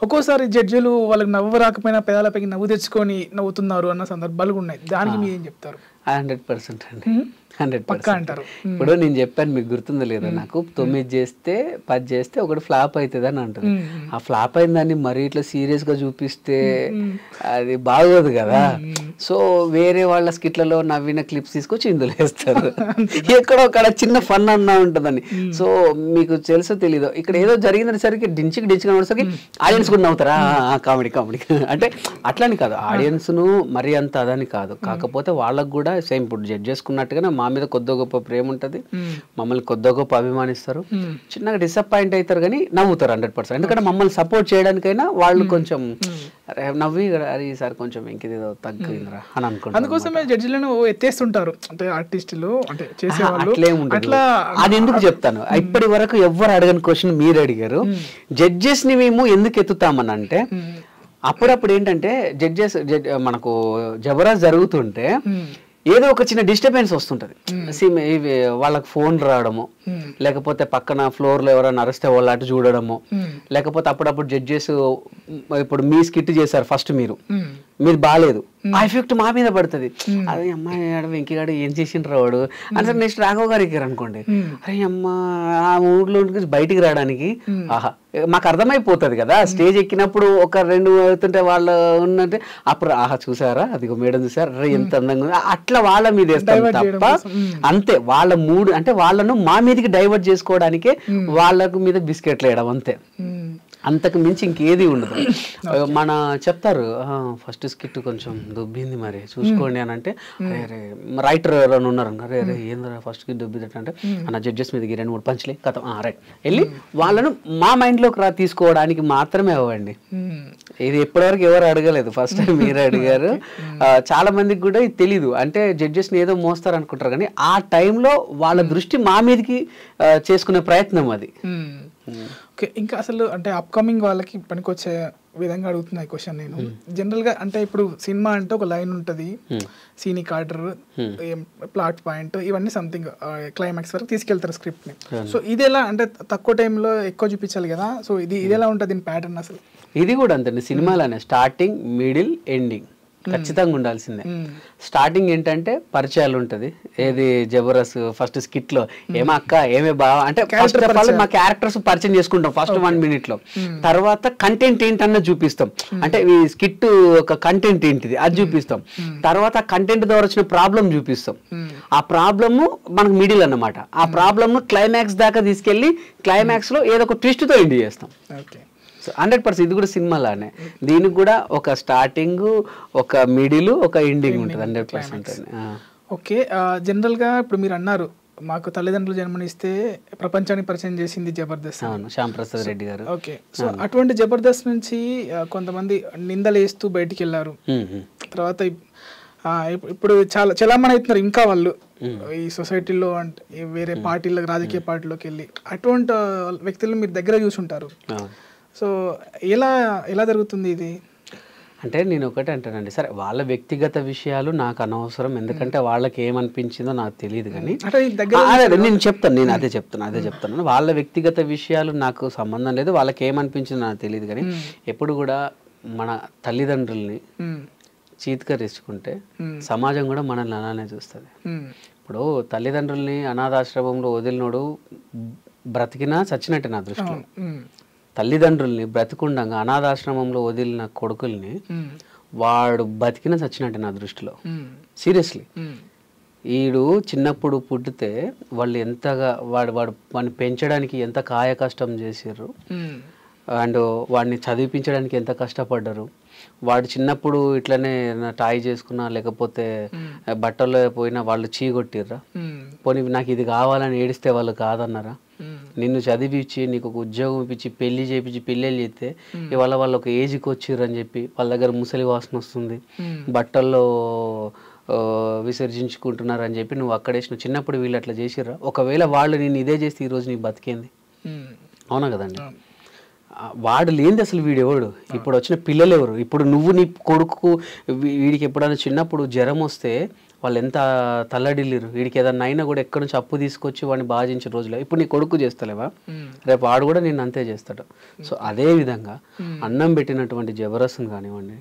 ఒక్కోసారి జడ్జిలు వాళ్ళకి నవ్వు రాకపోయినా పెదాలపైకి నవ్వు తెచ్చుకొని నవ్వుతున్నారు అన్న సందర్భాలు ఉన్నాయి. దానికి మీరు ఏం చెప్తారు? 100% అండి, 100% అంటారు. ఇప్పుడు నేను చెప్పాను, మీకు గుర్తుందో లేదో, నాకు 9 చేస్తే 10 చేస్తే ఒకటి ఫ్లాప్ అవుతుంది అని అంటుంది. ఆ ఫ్లాప్ అయిన దాన్ని మరీ ఇట్లా సీరియస్ గా చూపిస్తే అది బాగోదు కదా. సో వేరే వాళ్ళ స్కిట్లలో నవ్విన క్లిప్స్ తీసుకొచ్చి ఇందులో వేస్తారు. ఎక్కడో అక్కడ చిన్న ఫన్ అన్నా ఉంటుందని. సో మీకు తెలుసో తెలీదో, ఇక్కడ ఏదో జరిగిందనేసరికి డించుగా ఉండేసరికి ఆడియన్స్ కూడా నవ్వుతారా, కామెడీ కామెడీ అంటే అట్లని కాదు, ఆడియన్స్ ను మరీ అంత అదని కాదు. కాకపోతే వాళ్ళకు కూడా సేమ్ ఇప్పుడు జడ్జ్ చేసుకున్నట్టుగానే మా మీద కొద్ది గొప్ప ప్రేమ ఉంటుంది, మమ్మల్ని కొద్ది గొప్ప అభిమానిస్తారు, చిన్నగా డిసప్పాయింట్ అవుతారు కానీ నవ్వుతారు 100%. ఎందుకంటే మమ్మల్ని సపోర్ట్ చేయడానికైనా వాళ్ళు కొంచెం నవ్వి అరే ఈసారి కొంచెం ఇంకేదో తగ్గిందిరా అని అనుకుంటారు. అందుకోసమే జడ్జిలను ఎత్తేస్తుంటారు, అంటే ఆర్టిస్టులు అంటే చేసేవాళ్ళు. అట్లా అది ఎందుకు చెప్తాను, ఇప్పటి వరకు ఎవరు అడగని క్వశ్చన్ మీరు అడిగారు. జడ్జెస్ ని మేము ఎందుకు ఎత్తుతామని అంటే అప్పుడప్పుడు ఏంటంటే జడ్జెస్ మనకు జబర్దస్త్ జరుగుతుంటే ఏదో ఒక చిన్న డిస్టర్బెన్స్ వస్తుంటది. వాళ్ళకి ఫోన్ రావడము, లేకపోతే పక్కన ఫ్లోర్ లో ఎవరైనా అరిస్తే వాళ్ళు అటు చూడడము, లేకపోతే అప్పుడప్పుడు జడ్జెస్ ఇప్పుడు మీ స్కిట్ చేశారు ఫస్ట్, మీరు బాగాలేదు, ఆ ఎఫెక్ట్ మా మీద పడుతుంది. అదే అమ్మాయి వెంకీగాడు ఏం చేసిండ్రు వాడు అంటే నెక్స్ట్ రాఘవ గారు ఎక్కారు అనుకోండి, అరే అమ్మా ఆ ఊర్లో బయటికి రావడానికి ఆహా మాకు అర్థమైపోతుంది కదా. స్టేజ్ ఎక్కినప్పుడు ఒక 2 అవుతుంటే వాళ్ళు ఉన్నట్టే అప్పుడు ఆహా చూసారా అది మేడం చూసారా అరే ఎంత అందంగా ఉంది, అట్లా వాళ్ళ మీద వేస్తాం తప్ప అంతే. వాళ్ళ మూడు అంటే వాళ్ళను మా మీదకి డైవర్ట్ చేసుకోవడానికే వాళ్ళకు మీద బిస్కెట్లు వేయడం అంతే. అంతకు మించి ఇంకేది ఉండదు. మన చెప్తారు ఫస్ట్ స్కిట్ కొంచెం దుబ్బింది మరి చూసుకోండి అని అంటే, అరే రైటర్ ఎవరైనా ఉన్నారు అరే అరే ఏంద్రా ఫస్ట్ స్కిట్ దుబ్బిదట అంటే, నా జడ్జెస్ మీదకి 2-3 పంచులే కథ రైట్ వెళ్ళి వాళ్ళను మా మైండ్లోకి తీసుకోవడానికి మాత్రమే అవ్వండి. ఇది ఎప్పటివరకు ఎవరు అడగలేదు, ఫస్ట్ టైం మీరే అడిగారు. చాలా మందికి కూడా ఇది తెలీదు, అంటే జడ్జెస్ని ఏదో మోస్తారు అనుకుంటారు, కానీ ఆ టైంలో వాళ్ళ దృష్టి మా మీదకి చేసుకునే ప్రయత్నం అది. ఓకే, ఇంకా అసలు అంటే అప్కమింగ్ వాళ్ళకి పనికొచ్చే విధంగా అడుగుతున్నా ఈ క్వశ్చన్ నేను. జనరల్గా అంటే ఇప్పుడు సినిమా అంటే ఒక లైన్ ఉంటుంది, సీనిక్ ఆర్డర్, ప్లాట్ పాయింట్, ఇవన్నీ సంథింగ్ క్లైమాక్స్ వరకు తీసుకెళ్తారు స్క్రిప్ట్ని. సో ఇది ఎలా అంటే తక్కువ టైంలో ఎక్కువ చూపించాలి కదా, సో ఇది ఎలా ఉంటుంది దీని ప్యాటర్న్ అసలు? ఇది కూడా అంతే సినిమాలోనే, స్టార్టింగ్ మిడిల్ ఎండింగ్ ఖచ్చితంగా ఉండాల్సిందే. స్టార్టింగ్ ఏంటంటే పరిచయాలు ఉంటుంది, ఏది జబర్దస్త్ ఫస్ట్ స్కిట్ లో ఏమో అక్క ఏమే బావా అంటే ఫస్ట్ ఆఫ్ ఆల్ మా క్యారెక్టర్స్ పరిచయం చేసుకుంటాం ఫస్ట్ 1 minute లో. తర్వాత కంటెంట్ ఏంటన్నా చూపిస్తాం, అంటే ఈ స్కిట్ ఒక కంటెంట్ ఏంటిది అది చూపిస్తాం. తర్వాత కంటెంట్ ద్వారా వచ్చిన ప్రాబ్లం చూపిస్తాం, ఆ ప్రాబ్లమ్ మనకు మిడిల్ అన్నమాట. ఆ ప్రాబ్లమ్ ను క్లైమాక్స్ దాకా తీసుకెళ్లి క్లైమాక్స్ లో ఏదో ఒక ట్విస్ట్ తో ఎండ్ చేస్తాం. 100% ఇది కూడా సినిమాలానే, దీనికి కూడా ఒక స్టార్టింగ్, ఒక మిడిల్, ఒక ఎండింగ్ ఉంటుంది 100%. ఓకే, జనరల్గా ఇప్పుడు మీరు అన్నారు మాకు తల్లిదండ్రులు జన్మనిస్తే ప్రపంచానికి పరిచయం చేసింది జబర్దస్త్. అవును, శ్యామ్ ప్రసాద్ రెడ్డి గారు. ఓకే, సో అటువంటి జబర్దస్త్ నుంచి కొంతమంది నిందలేస్తూ బయటికి వెళ్ళారు. తర్వాత ఇప్పుడు చాలా చలామణి అవుతున్నారు ఇంకా వాళ్ళు ఈ సొసైటీలో, అంటే వేరే పార్టీలకు, రాజకీయ పార్టీలోకి వెళ్ళి. అటువంటి వ్యక్తులను మీరు దగ్గర చూసుంటారు. సో ఎలా జరుగుతుంది ఇది? అంటే నేను ఒకటే అంటానండి, సరే వాళ్ళ వ్యక్తిగత విషయాలు నాకు అనవసరం, ఎందుకంటే వాళ్ళకి ఏమనిపించిందో నాకు తెలియదు. కానీ నేను చెప్తాను, నేను అదే చెప్తాను వాళ్ళ వ్యక్తిగత విషయాలు నాకు సంబంధం లేదు, వాళ్ళకి ఏమనిపించిందో నాకు తెలియదు. కానీ ఎప్పుడు కూడా మన తల్లిదండ్రుల్ని చీత్కరించుకుంటే సమాజం కూడా మనల్ని అలానే చూస్తుంది. ఇప్పుడు తల్లిదండ్రుల్ని అనాథాశ్రమంలో వదిలినోడు బ్రతికినా చచ్చినట్టే నా దృష్టిలో. తల్లిదండ్రుల్ని బ్రతికుండగా అనాథాశ్రమంలో వదిలిన కొడుకుల్ని వాడు బతికిన చచ్చినట్టు నా దృష్టిలో. సీరియస్లీ, వీడు చిన్నప్పుడు పుట్టితే వాళ్ళు ఎంతగా వాడిని పెంచడానికి ఎంత కాయ కష్టం చేసారు, అండ్ వాడిని చదివించడానికి ఎంత కష్టపడ్డారు. వాడు చిన్నప్పుడు ఇట్లనే టాయ్ చేసుకున్నా లేకపోతే బట్టల్లో పోయినా వాళ్ళు చీగొట్టిర్రా, పోనీ నాకు ఇది కావాలని ఏడిస్తే వాళ్ళు కాదన్నారా? నిన్ను చదివించి నీకు ఒక ఉద్యోగం ఇప్పించి పెళ్లి చేయించి పెళ్ళిళ్ళు చేస్తే ఇవాళ వాళ్ళు ఒక ఏజ్కి వచ్చిర్రు అని చెప్పి వాళ్ళ దగ్గర ముసలి వాసన వస్తుంది, బట్టల్లో విసర్జించుకుంటున్నారు అని చెప్పి నువ్వు అక్కడేసిన చిన్నప్పుడు వీళ్ళు అట్లా చేసిర్రా? ఒకవేళ వాళ్ళు నేను ఇదే చేస్తే ఈరోజు నీకు బతికేంది? అవునా కదండి. వాడు లేనిది అసలు వీడెవడు? ఇప్పుడు వచ్చిన పిల్లలు ఎవరు? ఇప్పుడు నువ్వు నీ కొడుకు వీడికి ఎప్పుడైనా చిన్నప్పుడు జ్వరం వస్తే వాళ్ళు ఎంత తల్లడిల్లిరు, వీడికి ఏదన్నా అయినా కూడా ఎక్కడి నుంచి అప్పు తీసుకొచ్చి వాడిని బాధించిన రోజులు. ఇప్పుడు నీ కొడుకు చేస్తలేవా? రేపు వాడు కూడా నేను అంతే చేస్తాడు. సో అదే విధంగా అన్నం పెట్టినటువంటి జబర్దస్త్ని కానివ్వండి,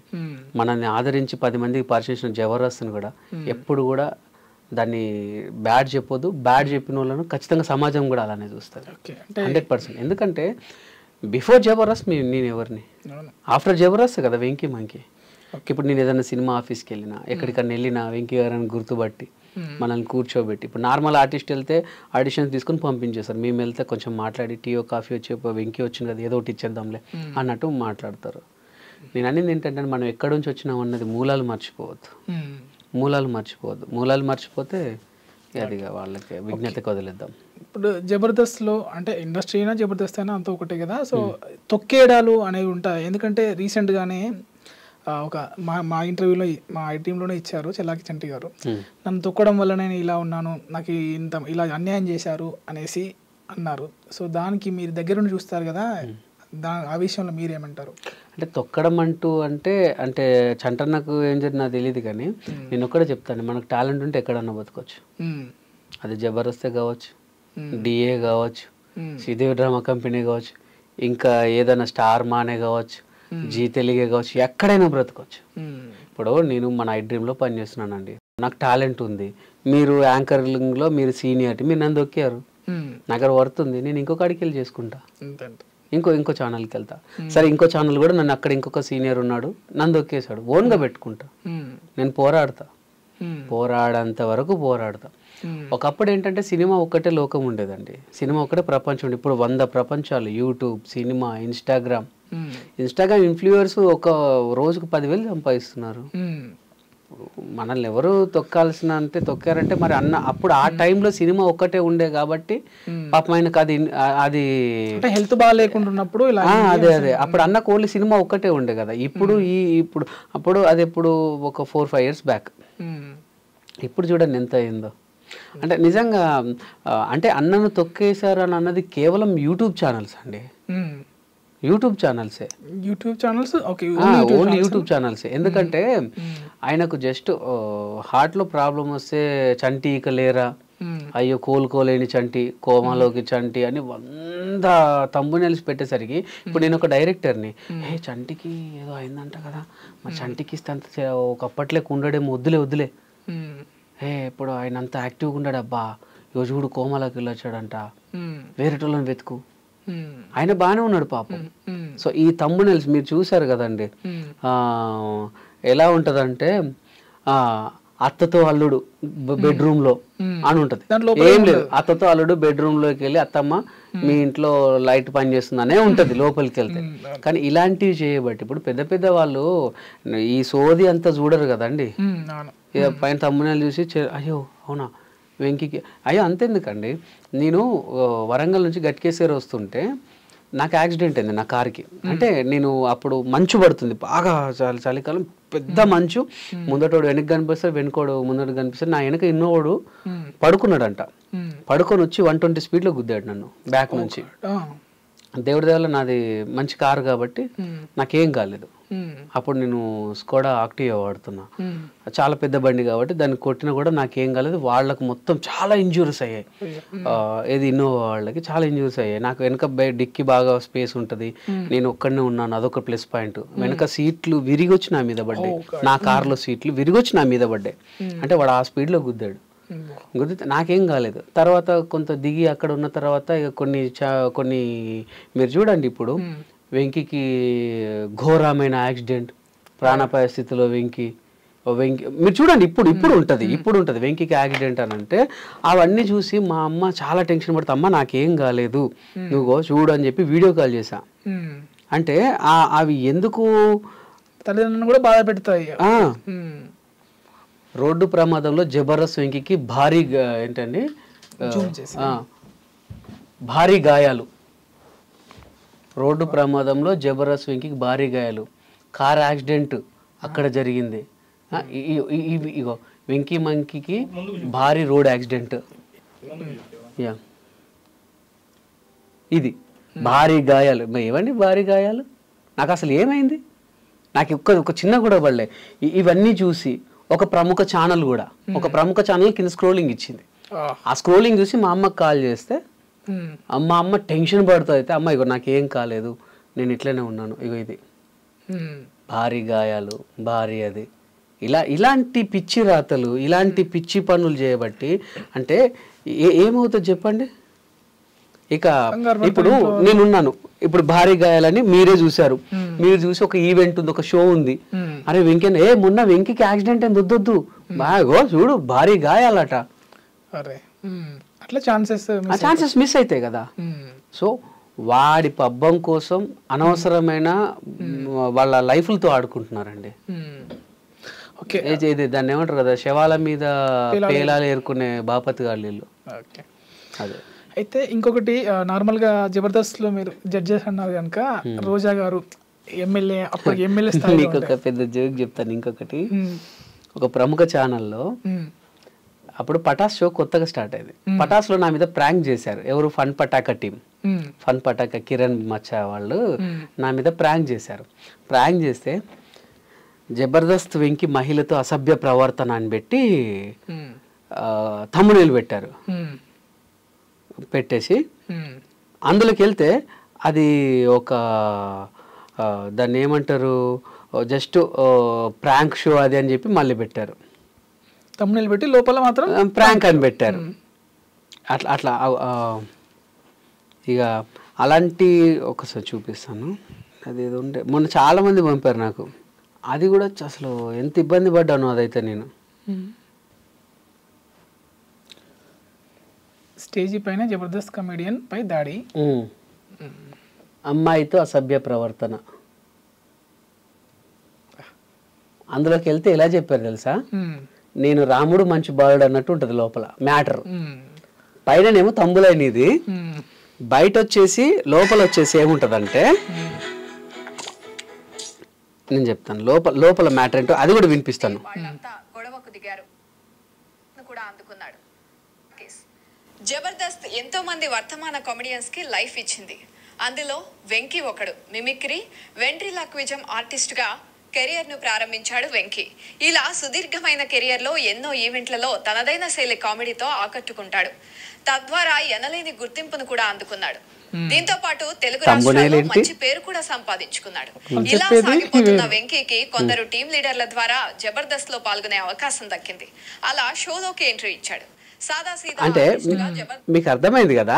మనల్ని ఆదరించి 10 మందికి పరిచయించిన జబర్దస్త్ని కూడా ఎప్పుడు కూడా దాన్ని బ్యాడ్ చెప్పొద్దు. బ్యాడ్ చెప్పిన వాళ్ళను ఖచ్చితంగా సమాజం కూడా అలానే చూస్తుంది 100%. ఎందుకంటే బిఫోర్ జబర్దస్త్ నేను ఎవరిని, ఆఫ్టర్ జబర్దస్త్ కదా వెంకీ మంకీ. ఇప్పుడు నేను ఏదైనా సినిమా ఆఫీస్కి వెళ్ళినా, ఎక్కడికన్నా వెళ్ళినా వెంకీ గారిని గుర్తుపట్టి మనల్ని కూర్చోబెట్టి, ఇప్పుడు నార్మల్ ఆర్టిస్ట్ వెళ్తే ఆడిషన్స్ తీసుకొని పంపించేస్తారు, మేము వెళ్తే కొంచెం మాట్లాడి టీయో కాఫీ వచ్చి వెంకీ వచ్చింది కదా ఏదో ఒకటి ఇచ్చేద్దాంలే అన్నట్టు మాట్లాడతారు. నేను అనేది ఏంటంటే మనం ఎక్కడి నుంచి వచ్చినాం అన్నది మూలాలు మర్చిపోవద్దు. మూలాలు మర్చిపోతే అదిగా వాళ్ళకి విజ్ఞతకు వదిలేద్దాం. ఇప్పుడు జబర్దస్త్లో అంటే ఇండస్ట్రీ అయినా జబర్దస్త్ అయినా అంతా ఒకటే కదా, సో తొక్కేయడాలు అనేవి ఉంటాయి. ఎందుకంటే రీసెంట్గానే ఒక మా ఇంటర్వ్యూలో మా టీంలోనే ఇచ్చారు చెల్లాకి చంటి గారు, నన్ను తొక్కడం వల్ల నేను ఇలా ఉన్నాను, నాకు ఇలా అన్యాయం చేశారు అనేసి అన్నారు. సో దానికి మీరు దగ్గర నుండి చూస్తారు కదా, ఆ విషయంలో మీరేమంటారు? అంటే తొక్కడం అంటే చంటన్నకు ఏం జరిగింది నాకు తెలియదు, కానీ నేను ఒక్కడే చెప్తాను, మనకు టాలెంట్ ఉంటే ఎక్కడన్నా బతకొచ్చు. అది జబర్దస్తే కావచ్చు, డిఏ కావచ్చు, శ్రీదేవి డ్రామా కంపెనీ కావచ్చు, ఇంకా ఏదైనా స్టార్ మానే కావచ్చు, జీ తెలుగే కావచ్చు, ఎక్కడైనా బ్రతకొచ్చు. ఇప్పుడు నేను మన ఐ డ్రీమ్లో పనిచేస్తున్నానండి, నాకు టాలెంట్ ఉంది, మీరు యాంకరింగ్లో మీరు సీనియారిటీ, మీరు నన్ను దొక్కారు, నాకు వర్త్ ఉంది, నేను ఇంకొక అడికి వెళ్ళి చేసుకుంటా, ఇంకో ఛానల్కి వెళ్తా. సరే ఇంకో ఛానల్ కూడా నన్ను అక్కడ ఇంకొక సీనియర్ ఉన్నాడు నన్ను దొక్కేశాడు, ఓన్గా పెట్టుకుంటా, నేను పోరాడతా, పోరాడంత వరకు పోరాడతా. ఒకప్పుడు ఏంటంటే సినిమా ఒక్కటే లోకం ఉండేదండి, సినిమా ఒక్కటే ప్రపంచం ఉండే. ఇప్పుడు 100 ప్రపంచాలు, యూట్యూబ్, సినిమా, ఇన్స్టాగ్రామ్ ఇన్ఫ్లుయర్స్ ఒక రోజుకు 10,000 సంపాదిస్తున్నారు. మనల్ని ఎవరు తొక్కాల్సిన అంటే తొక్కారంటే మరి అప్పుడు ఆ టైంలో సినిమా ఒక్కటే ఉండే కాబట్టి పాపం ఆయనకు అది హెల్త్ బాగా లేకుంటున్నప్పుడు అదే అప్పుడు అన్నకు ఓన్లీ సినిమా ఒక్కటే ఉండే కదా. ఇప్పుడు అప్పుడు అది ఎప్పుడు ఒక 4-5 years బ్యాక్. ఇప్పుడు చూడండి ఎంత అయిందో. అంటే నిజంగా అంటే అన్నను తొక్కేశారు అని అన్నది కేవలం యూట్యూబ్ ఛానల్స్ అండి, యూట్యూబ్ ఛానల్సే, ఓన్లీ యూట్యూబ్ ఛానల్సే. ఎందుకంటే ఆయనకు జస్ట్ హార్ట్లో ప్రాబ్లం వస్తే చంటి ఇక లేరా, అయ్యో కోలుకోలేని చంటి, కోమాలోకి చంటి అని 100 థంబ్నెయిల్స్ పెట్టేసరికి ఇప్పుడు నేను ఒక డైరెక్టర్ని, చంటికి ఏదో అయిందంట కదా, మా చంటికి ఇస్తే అంత ఒకప్పట్లేక ఉండడేమో, వద్దులే ఇప్పుడు ఆయన అంత యాక్టివ్గా ఉన్నాడు, అబ్బా రోజు కూడా కోమాలోకి వెళ్ళొచ్చాడంట, వేరేటోళ్ళని వెతుకు, ఆయన బాగానే ఉన్నాడు పాపం. సో ఈ థంబ్నెయిల్స్ మీరు చూసారు కదండి, ఎలా ఉంటదంటే అత్తతో అల్లుడు బెడ్రూమ్ లో అని ఉంటది, ఏం లేదు, అత్తతో అల్లుడు బెడ్రూమ్ లోకి వెళ్ళి అత్తమ్మ మీ ఇంట్లో లైట్ పని చేస్తుందనే ఉంటది లోపలికి వెళ్తే. కానీ ఇలాంటివి చేయబట్టి ఇప్పుడు పెద్ద పెద్ద వాళ్ళు ఈ సోది అంతా చూడరు కదండి, పైన థంబ్నెయిల్ చూసి అయ్యో అవునా వెంకీకి అయ్యో అంతెందుకండి. నేను వరంగల్ నుంచి గట్కేశ్వర వస్తుంటే నాకు యాక్సిడెంట్ అయింది నా కార్కి. అంటే నేను అప్పుడు మంచు పడుతుంది బాగా, చలికాలం, పెద్ద మంచు, ముందటోడు వెనక్కి కనిపిస్తాడు, వెనుకోడు ముందట కనిపిస్తాడు, నా వెనక ఇన్నోడు పడుకున్నాడంట, పడుకొని వచ్చి 120 స్పీడ్లో గుద్దాడు నన్ను బ్యాక్ నుంచి. దేవుడి దేవల్ల నాది మంచి కారు కాబట్టి నాకేం కాలేదు. అప్పుడు నేను స్కోడా ఆక్టివా వాడుతున్నా, చాలా పెద్ద బండి కాబట్టి దాన్ని కొట్టినా కూడా నాకేం కాలేదు. వాళ్ళకు మొత్తం చాలా ఇంజూరీస్ అయ్యాయి, ఏది ఇన్నోవా వాళ్ళకి చాలా ఇంజూరీస్ అయ్యాయి. నాకు వెనక డిక్కి బాగా స్పేస్ ఉంటుంది, నేను ఒక్కడనే ఉన్నాను, అదొక ప్లస్ పాయింట్. వెనక సీట్లు విరిగొచ్చి నా మీద పడ్డాయి, నా కార్లో సీట్లు విరిగొచ్చి నా మీద పడ్డాయి. అంటే వాడు ఆ స్పీడ్లో గుద్దాడు, గుద్దితే నాకేం కాలేదు. తర్వాత కొంత దిగి అక్కడ ఉన్న తర్వాత ఇక కొన్ని మీరు చూడండి, ఇప్పుడు వెంకీకి ఘోరమైన యాక్సిడెంట్, ప్రాణాపాయ స్థితిలో వెంకీ మీరు చూడండి, ఇప్పుడు ఉంటుంది వెంకీకి యాక్సిడెంట్ అని అంటే అవన్నీ చూసి మా అమ్మ చాలా టెన్షన్ పడుతుంది, అమ్మ నాకేం కాలేదు నువ్వు చూడు అని చెప్పి వీడియో కాల్ చేశా. అంటే అవి ఎందుకు తల్లిదండ్రులను కూడా బాధ పెడతాయి. రోడ్డు ప్రమాదంలో జబర్దస్త్ వెంకీకి భారీ ఏంటండి భారీ గాయాలు, రోడ్డు ప్రమాదంలో జబర్దస్త్ వెంకీకి భారీ గాయాలు, కార్ యాక్సిడెంట్ అక్కడ జరిగింది. ఇగో వెంకీ మంకీకి భారీ రోడ్ యాక్సిడెంట్, ఇది భారీ గాయాలు. ఏమండి భారీ గాయాలు, నాకు అసలు ఏమైంది, నాకు ఒక చిన్న కూడా పడలే. ఇవన్నీ చూసి ఒక ప్రముఖ ఛానల్ కింద స్క్రోలింగ్ ఇచ్చింది. ఆ స్క్రోలింగ్ చూసి మా అమ్మకి కాల్ చేస్తే మా అమ్మ టెన్షన్ పడుతూ అయితే, అమ్మ ఇగో నాకేం కాలేదు, నేను ఇట్లనే ఉన్నాను, ఇగో ఇది భారీ గాయాలు, భారీ అది, ఇలాంటి పిచ్చి రాతలు, ఇలాంటి పిచ్చి పనులు చేయబట్టి అంటే ఏమవుతుంది చెప్పండి. ఇక ఇప్పుడు నేనున్నాను, ఇప్పుడు భారీ గాయాలని మీరే చూసారు, మీరు చూసి ఒక ఈవెంట్ ఉంది, ఒక షో ఉంది, అరే వెంకీ మొన్న వెంకీకి యాక్సిడెంట్ అయింది, వద్దొద్దు బాగో చూడు భారీ గాయాలట, అట్లా ఛాన్సెస్ మిస్ అవుతాయి కదా. సో వాడి పబ్బం కోసం అనవసరమైన వాళ్ళ లైఫ్లతో ఆడుకుంటున్నారండి. దాన్ని ఏమంటారు కదా, శవాల మీద పేలాలు ఏరుకునే బాపతి గాళ్ళు. అదే అయితే ఇంకొకటి, నార్మల్గా జబర్దస్త్లో మీరు జడ్జెస్ అన్నారు కనుక రోజా గారు ఎమ్మెల్యే, అప్పుడు ఎమ్మెల్యే స్థాయి. ఒక పెద్ద జోక్ చెప్తాను. ఇంకొకటి, ఒక ప్రముఖ ఛానల్లో అప్పుడు పటాస్ షో కొత్తగా స్టార్ట్ అయింది. పటాస్లో నా మీద ప్రాంక్ చేశారు. ఎవరు? Fun Pataka team, fun Pataka Kiran మచ్చా వాళ్ళు నా మీద ప్రాంక్ చేశారు. ప్రాంక్ చేస్తే జబర్దస్త్ వెంకీ మహిళతో అసభ్య ప్రవర్తన అని పెట్టి థంబ్నెయిల్ పెట్టారు. పెట్టేసి అందులోకి వెళ్తే అది ఒక దాన్ని ఏమంటారు, జస్ట్ ప్రాంక్ షో అది అని చెప్పి మళ్ళీ పెట్టారు. థంబ్నెయిల్ పెట్టి లోపల మాత్రం ప్రాంక్ అని పెట్టారు. అట్లా ఇక అలాంటి ఒకసారి చూపిస్తాను. అది ఏదో ఉంటే మొన్న చాలామంది పంపారు నాకు, అది కూడా అసలు ఎంత ఇబ్బంది పడ్డాను అదైతే నేను. స్టేజీ పైన జబర్దస్త్ కమెడియన్ పై దాడి. అమ్మాయితో అసభ్య ప్రవర్తన. అందులోకి వెళ్తే ఎలా చెప్పారు తెలుసా, నేను రాముడు మంచి బాలుడు అన్నట్టు ఉంటుంది లోపల మ్యాటర్. పైననేమో తంబులైన ఇది, బయట వచ్చేసి లోపల వచ్చేసి ఏముంటదంటే నేను చెప్తాను లోపల మ్యాటర్ ఏంటో అది కూడా వినిపిస్తాను. గొడవకు దిగారు కూడా అందుకున్నాడు. జబర్దస్త్ ఎంతో మంది వర్తమాన కామెడియన్స్ కి లైఫ్ ఇచ్చింది. అందులో వెంకీ ఒకడు. మిమిక్రీ, వెంట్రిలాక్విజం ఆర్టిస్ట్ గా కెరియర్ ను ప్రారంభించాడు వెంకీ. ఇలా సుదీర్ఘమైన కెరియర్ లో ఎన్నో ఈవెంట్లలో తనదైన శైలి కామెడీతో ఆకట్టుకుంటాడు. తద్వారా ఎనలేని గుర్తింపును కూడా అందుకున్నాడు. దీంతో పాటు తెలుగు రాష్ట్రాల్లో మంచి పేరు కూడా సంపాదించుకున్నాడు. ఇలా సాగిపోతున్న వెంకీకి కొందరు టీం లీడర్ల ద్వారా జబర్దస్త్ లో పాల్గొనే అవకాశం దక్కింది. అలా షోలోకి ఎంట్రీ ఇచ్చాడు. అంటే మీకు అర్థమైంది కదా,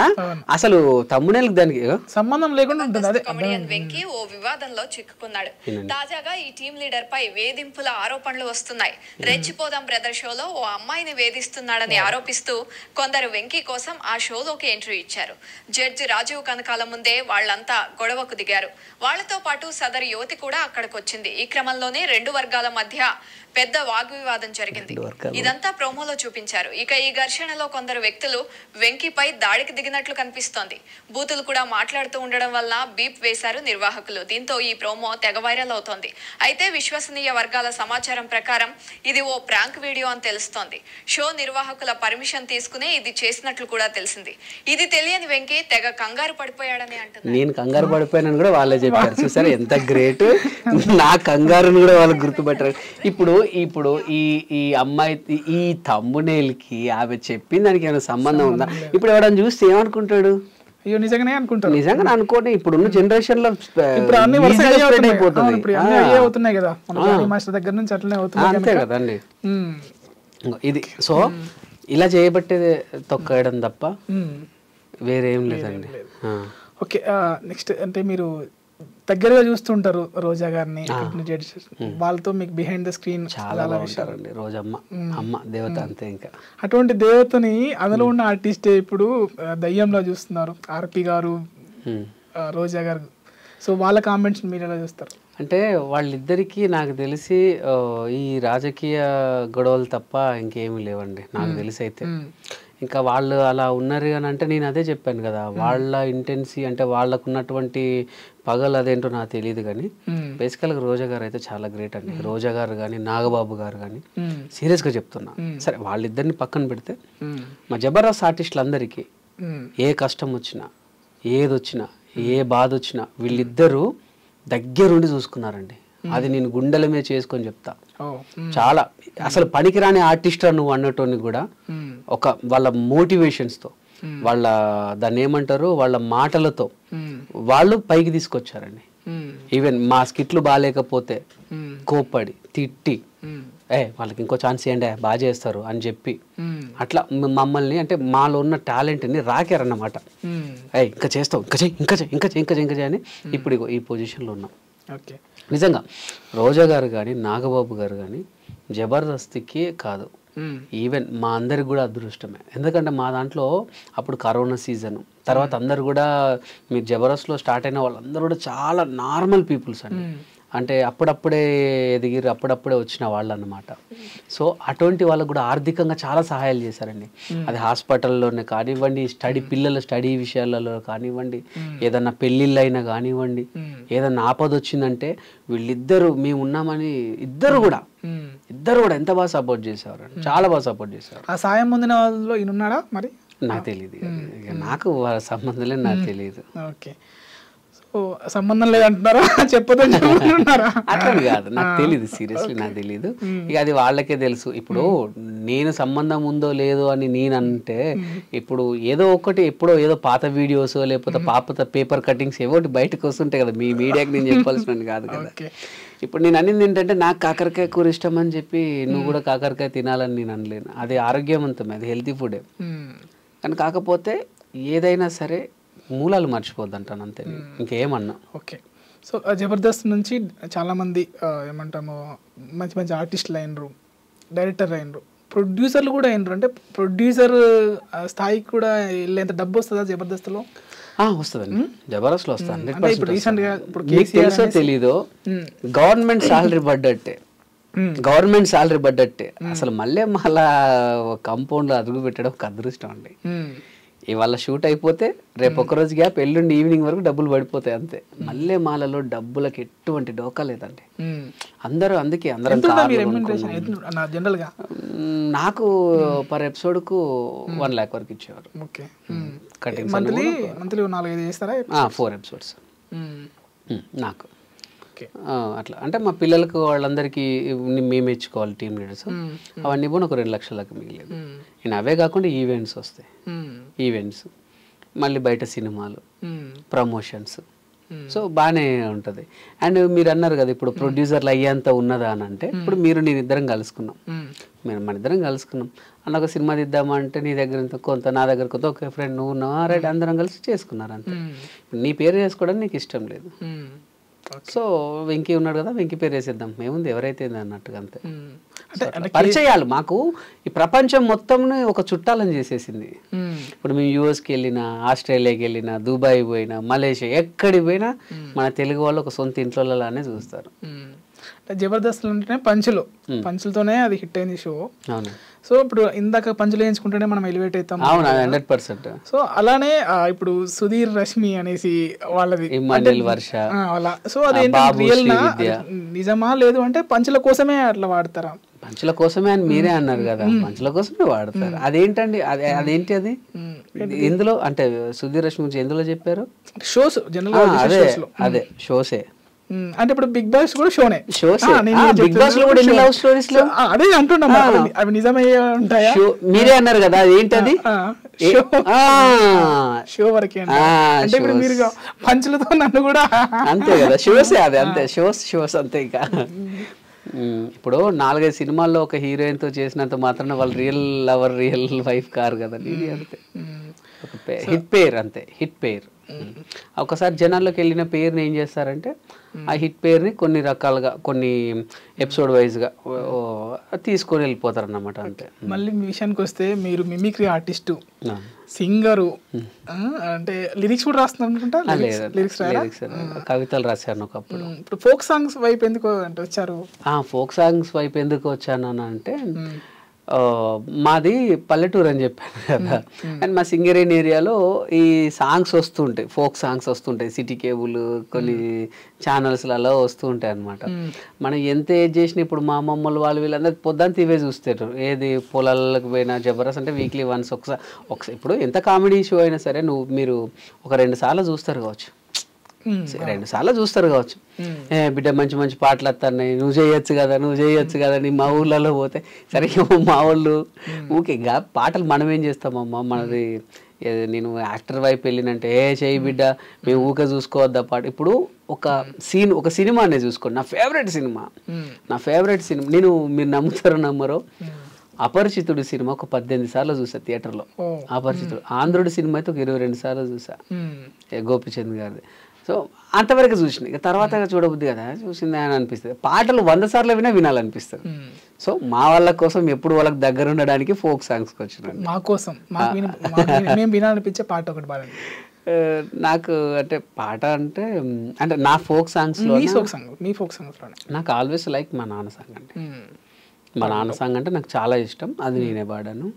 అసలు తమ్మునేలకు దానికి సంబంధం లేకుండా ఉంటుంది. కమెడియన్ వెంకీ ఓ వివాదంలో చిక్కుకున్నాడు. తాజాగా ఈ టీం లీడర్ పై వేధింపుల ఆరోపణలు వస్తున్నాయి. రెచ్చిపోదాం బ్రదర్ షోలో ఓ అమ్మాయిని వేధిస్తున్నాడని ఆరోపిస్తూ కొందరు వెంకీ కోసం ఆ షోలోకి ఎంట్రీ ఇచ్చారు. జడ్జి రాజీవ్ కనకాల ముందే వాళ్లంతా గొడవకు దిగారు. వాళ్లతో పాటు సదరు యువతి కూడా అక్కడికి వచ్చింది. ఈ క్రమంలోనే రెండు వర్గాల మధ్య పెద్ద వాగ్వివాదం జరిగింది. ఇదంతా ప్రోమోలో చూపించారు. ఇక ఈ ఘర్షణలో కొందరు వ్యక్తులు వెంకీపై దాడికి దిగినట్లు కనిపిస్తోంది. బూతులు కూడా మాట్లాడుతూ ఉండడం వల్ల బీప్ వేశారు నిర్వాహకులు. దీంతో ఈ ప్రోమో తెగ వైరల్ అవుతోంది. అయితే విశ్వసనీయ వర్గాల సమాచారం ప్రకారం ఇది ఓ ప్రాంక్ వీడియో అని తెలుస్తోంది. షో నిర్వాహకుల పర్మిషన్ తీసుకునే ఇది చేసినట్లు కూడా తెలిసింది. ఇది తెలియని వెంకీ తెగ కంగారు పడిపోయాడని అంటున్నారు. నేను కంగారు పడిపోయానని కూడా వాళ్ళే చెప్పారు. చూసారా ఎంత గ్రేట్, నా కంగారుని కూడా వాళ్ళు గుర్తుపట్టారు. ఇప్పుడు ఈ అమ్మాయి ఈ తమ్మునేల్కి ఆమె చెప్పింది దానికి ఏమైనా సంబంధం ఉందా? ఇప్పుడు ఎవడని చూస్తే ఏమనుకుంటాడు? అయ్యో నిజంగానే అనుకుంటారు. నిజంగా అనుకోండి. ఇప్పుడున్న జనరేషన్ లో అవుతున్నాయి కదా, మాస్టర్ దగ్గర నుంచి అట్లనే అవుతుంది. అంతే కదండి ఇది. సో ఇలా చేయబట్టే తొక్కడం తప్ప వేరేం లేదండి. ఓకే, నెక్స్ట్ అంటే మీరు దగ్గరగా చూస్తుంటారు రోజా గారిని, వాళ్ళతో మీకు బిహైండ్ ద స్క్రీన్ చాలా ఉంటారండి. రోజమ్మ అమ్మ దేవత అంతే. ఇంకా అటువంటి దేవతని అందులో ఉన్న ఆర్టిస్టే ఇప్పుడు దయ్యంలో చూస్తున్నారు, ఆర్పి గారు, రోజా గారు. సో వాళ్ళ కామెంట్స్ మీరు ఎలా చూస్తారు? అంటే వాళ్ళిద్దరికీ నాకు తెలిసి ఈ రాజకీయ గొడవలు తప్ప ఇంకేమీ లేవండి నాకు తెలిసి. అయితే ఇంకా వాళ్ళు అలా ఉన్నారు అని అంటే నేను అదే చెప్పాను కదా, వాళ్ళ ఇంటెన్సీ అంటే వాళ్ళకు ఉన్నటువంటి పగలు అదేంటో నాకు తెలియదు. కానీ బేసికల్గా రోజా గారు అయితే చాలా గ్రేట్ అండి. రోజా గారు కానీ నాగబాబు గారు కానీ సీరియస్గా చెప్తున్నా. సరే వాళ్ళిద్దరిని పక్కన పెడితే మా జబర్దస్త్ ఆర్టిస్టులందరికీ ఏ కష్టం వచ్చినా, ఏదొచ్చినా, ఏ బాధ వచ్చినా వీళ్ళిద్దరూ దగ్గరుండి చూసుకున్నారండి. అది నేను గుండెల మీద చేసుకొని చెప్తా. చాలా అసలు పనికిరాని ఆర్టిస్ట్ నువ్వు అన్నటోని కూడా ఒక వాళ్ళ మోటివేషన్స్తో, వాళ్ళ దాన్ని ఏమంటారు, వాళ్ళ మాటలతో వాళ్ళు పైకి తీసుకొచ్చారండి. ఈవెన్ మా స్కిట్లు బాగాలేకపోతే కోప్పడి తిట్టి వాళ్ళకి ఇంకో ఛాన్స్ ఇవ్వండి బాగా చేస్తారు అని చెప్పి అట్లా మమ్మల్ని అంటే మాలో ఉన్న టాలెంట్ని రాకారన్నమాట. ఇంకా చేస్తావు, ఇంకా చేయి, ఇంకా చేయి, ఇంకా చేయి, ఇంకా చేయి, ఇంకా చేయి అని ఇప్పుడు ఈ పొజిషన్లో ఉన్నాం. నిజంగా రోజా గారు కానీ నాగబాబు గారు కానీ జబర్దస్త్కి కాదు, ఈవెన్ మా అందరికి కూడా అదృష్టమే. ఎందుకంటే మా దాంట్లో అప్పుడు కరోనా సీజన్ తర్వాత అందరు కూడా మీరు జబర్దస్త్లో స్టార్ట్ అయిన వాళ్ళందరూ కూడా చాలా నార్మల్ పీపుల్స్ అండి. అంటే అప్పుడప్పుడే ఎదిగిరు, అప్పుడప్పుడే వచ్చిన వాళ్ళు అన్నమాట. సో అటువంటి వాళ్ళకు కూడా ఆర్థికంగా చాలా సహాయాలు చేశారండి. అది హాస్పిటల్లోనే కానివ్వండి, పిల్లల స్టడీ విషయాలలో కానివ్వండి, ఏదన్నా పెళ్ళిళ్ళు అయినా కానివ్వండి, ఏదన్నా ఆపద వచ్చిందంటే వీళ్ళిద్దరూ మేము ఉన్నామని ఇద్దరు కూడా ఎంత బాగా సపోర్ట్ చేసేవారు, చాలా బాగా సపోర్ట్ చేసేవారు. ఆ సాయం పొందిన వాళ్ళలో ఈయన ఉన్నాడా మరి? నాకు తెలియదు, నాకు వాళ్ళ సంబంధం లేదు, నాకు తెలియదు. ఓకే, సంబంధం లేదంటున్నారా? చెప్పొద్దున్నారా? అట్లా కాదు, నాకు తెలియదు, సీరియస్లీ నాకు తెలియదు. ఇక అది వాళ్ళకే తెలుసు. ఇప్పుడు నేను సంబంధం ఉందో లేదో అని నేను అంటే ఇప్పుడు ఏదో ఒకటి ఎప్పుడో ఏదో పాత వీడియోస్ లేకపోతే పాత పేపర్ కటింగ్స్ ఏవోటి బయటకు వస్తుంటాయి కదా, మీ మీడియాకి నేను చెప్పాల్సిన కాదు కదా. ఇప్పుడు నేను అనింది ఏంటంటే నాకు కాకరకాయ కూర ఇష్టం అని చెప్పి నువ్వు కూడా కాకరకాయ తినాలని నేను అనలేను. అది ఆరోగ్యవంతమే, అది హెల్తీ ఫుడే. కానీ కాకపోతే ఏదైనా సరే మూలాలు మర్చిపోద్దు అంటాను అంతే, ఇంకేమన్నా. ఓకే, సో జబర్దస్త్ నుంచి చాలామంది ఏమంటాము మంచి మంచి ఆర్టిస్టులు అయినరు, డైరెక్టర్ అయినరు, ప్రొడ్యూసర్లు కూడా అయినారు, అంటే ప్రొడ్యూసర్ స్థాయికి కూడా వెళ్ళేంత డబ్బు వస్తుందా జబర్దస్త్లో? వస్తుందండి, జబర్దస్త్లో వస్తుంది. ఇప్పుడు రీసెంట్గా ఇప్పుడు తెలుసో తెలీదో గవర్నమెంట్ సాలరీ పడ్డట్టే, గవర్నమెంట్ సాలరీ పడ్డట్టే. అసలు మళ్ళీ కాంపౌండ్ అదుగు పెట్టడం ఒక అదృష్టం అండి. ఇవాళ షూట్ అయిపోతే రేపు ఒక్కరోజు గ్యాప్, ఎల్లుండి ఈవినింగ్ వరకు డబ్బులు పడిపోతాయి అంతే. మల్లె మాలలో డబ్బులకి ఎటువంటి డోకా లేదండి. అందరూ అందుకే అందరం నాకు పర్ ఎపిసోడ్కు 1 lakh వరకు ఇచ్చేవారు. 4 ఎపిసోడ్స్ నాకు అట్లా. అంటే మా పిల్లలకు వాళ్ళందరికీ మేము ఇచ్చుకోవాలి టీమ్ లీడర్స్, అవన్నీ కూడా ఒక 2 లక్షల దాకా మిగిలేదు. నేను అవే కాకుండా ఈవెంట్స్ వస్తాయి, ఈవెంట్స్ మళ్ళీ బయట సినిమాలు, ప్రమోషన్స్. సో బాగానే ఉంటుంది. అండ్ మీరు అన్నారు కదా ఇప్పుడు ప్రొడ్యూసర్లు అయ్యేంత ఉన్నదా అని అంటే, ఇప్పుడు నేను ఇద్దరం కలుసుకున్నాం, మన ఇద్దరం కలుసుకున్నాం అన్న ఒక సినిమా తీద్దామా అంటే నీ దగ్గర కొంత నా దగ్గర కొంత, ఒక ఫ్రెండ్ నువ్వు ఉన్నావా రైట్, అందరం కలిసి చేసుకున్నారు అంతే. నీ పేరు చేసుకోవడానికి నీకు ఇష్టం లేదు, సో వెంకీ ఉన్నాడు కదా వెంకీ పేరు వేసేద్దాం, ఏముంది ఎవరైతే అన్నట్టుగా అంతే. పరిచయాలు మాకు ఈ ప్రపంచం మొత్తం ఒక చుట్టాలని చేసేసింది. ఇప్పుడు మేము యూఎస్కి వెళ్ళినా, ఆస్ట్రేలియాకి వెళ్ళినా, దుబాయ్ పోయినా, మలేషియా ఎక్కడికి పోయినా మన తెలుగు వాళ్ళు ఒక సొంత ఇంట్లోలానే చూస్తారు. జబర్దస్త్ అంటేనే పంచులతోనే అది హిట్ అయింది షో. సో ఇప్పుడు ఇందాక పంచులు వేయించుకుంటేనే మనం ఎలివేట్ అవుతాం. 100%. సో అలానే ఇప్పుడు సుధీర్ రష్మి అనేసి వాళ్ళది అలా. సో అదేంటి రియల్ నిజమా లేదు అంటే పంచుల కోసమే అట్లా వాడతారా? పంచుల కోసమే అని మీరే అన్నారు కదా, పంచుల కోసమే వాడతారు. అదేంటండి, అదేంటి అది ఎందులో అంటే సుధీర్ రష్మి గురించి ఎందులో చెప్పారు? షోస్ జనరల్ అదే షోసే. అంటే ఇప్పుడు బిగ్ బాస్ కూడా షోనే. బిగ్ బాస్ లో కూడా ఎన్ని లవ్ స్టోరీస్ లో అదే అంటున్నా, అవి నిజమయ్యే ఉంటాయా? మీరే అన్నారు కదా అదేంటది షో వరకే. అంటే ఇప్పుడు మీరు పంచులతో నన్ను కూడా అంతే కదా, షోసే అది అంతే, షోస్ అంతే. ఇంకా ఇప్పుడు 4-5 సినిమాల్లో ఒక హీరోయిన్ తో చేసినంత మాత్రాన వాళ్ళు real lover real wife car కదా. ఇది అంతే, హిట్ పేర్ అంతే, హిట్ పేర్. ఒకసారి జనాల్లోకి వెళ్ళిన పేరుని ఏం చేస్తారంటే ఆ హిట్ పేరుని కొన్ని రకాలుగా కొన్ని ఎపిసోడ్ వైజ్గా తీసుకొని వెళ్ళిపోతారు అన్నమాట అంతే. మళ్ళీ మీ విషయానికి వస్తే మీరు మిమిక్రీ ఆర్టిస్టు, సింగరు, అంటే లిరిక్స్ కూడా రాస్తున్నారు అనుకుంటా. కవితలు రాశాను ఒకప్పుడు. ఇప్పుడు ఫోక్ సాంగ్స్ వైపు ఎందుకు అంటే వచ్చారు? ఫోక్ సాంగ్స్ వైపు ఎందుకు వచ్చాను అంటే మాది పల్లెటూరు అని చెప్పాను కదా, అండ్ మా సింగరేణి ఏరియాలో ఈ సాంగ్స్ వస్తుంటాయి, ఫోక్ సాంగ్స్ వస్తుంటాయి, సిటీ కేబుల్ కొన్ని ఛానల్స్లలో వస్తూ ఉంటాయి అనమాట. మనం ఎంత ఏజ్ చేసినా ఇప్పుడు మా అమ్మమ్మలు వాళ్ళు వీళ్ళందరూ పొద్దున్న ఇవే చూస్తారు. ఏది పొలాలకు పోయినా జబర్దస్త్ అంటే వీక్లీ వన్స్ ఒకసారి ఇప్పుడు ఎంత కామెడీ షో అయినా సరే మీరు ఒక 2 సార్లు చూస్తారు కావచ్చు, 2 సార్లు చూస్తారు కావచ్చు. బిడ్డ మంచి మంచి పాటలు వస్తున్నాయి, నువ్వు చేయొచ్చు కదా నీ మా ఊర్లలో పోతే. సరే మా వాళ్ళు ఊకే పాటలు మనం ఏం చేస్తామమ్మా, మనది నేను యాక్టర్ వైపు వెళ్ళినంటే చేయి బిడ్డ మేము ఊకే చూసుకోవద్దా పాట. ఇప్పుడు ఒక సినిమానే చూసుకోండి, నా ఫేవరెట్ సినిమా నేను మీరు నమ్మరో అపరిచితుడు సినిమా ఒక 18 సార్లు చూసా థియేటర్లో. అపరిచితుడు ఆంధ్రుడు సినిమా అయితే ఒక 22 సార్లు చూసా, గోపిచంద్ గారిది. సో అంతవరకు చూసిన, ఇక తర్వాత చూడబుద్ది కదా, చూసింది అని అనిపిస్తుంది. పాటలు 100 సార్లు వినాలనిపిస్తుంది. సో మా వాళ్ళ కోసం ఎప్పుడు వాళ్ళకి దగ్గర ఉండడానికి ఫోక్ సాంగ్స్కి వచ్చినాను. మా కోసం వినాలనిపించే పాట ఒకటి పాడండి. నాకు అంటే పాట అంటే నా ఫోక్ సాంగ్స్లో నాకు ఆల్వేస్ లైక్ మా నాన్న సాంగ్ అండి. మా నాన్న సాంగ్ అంటే నాకు చాలా ఇష్టం, అది నేనే పాడాను.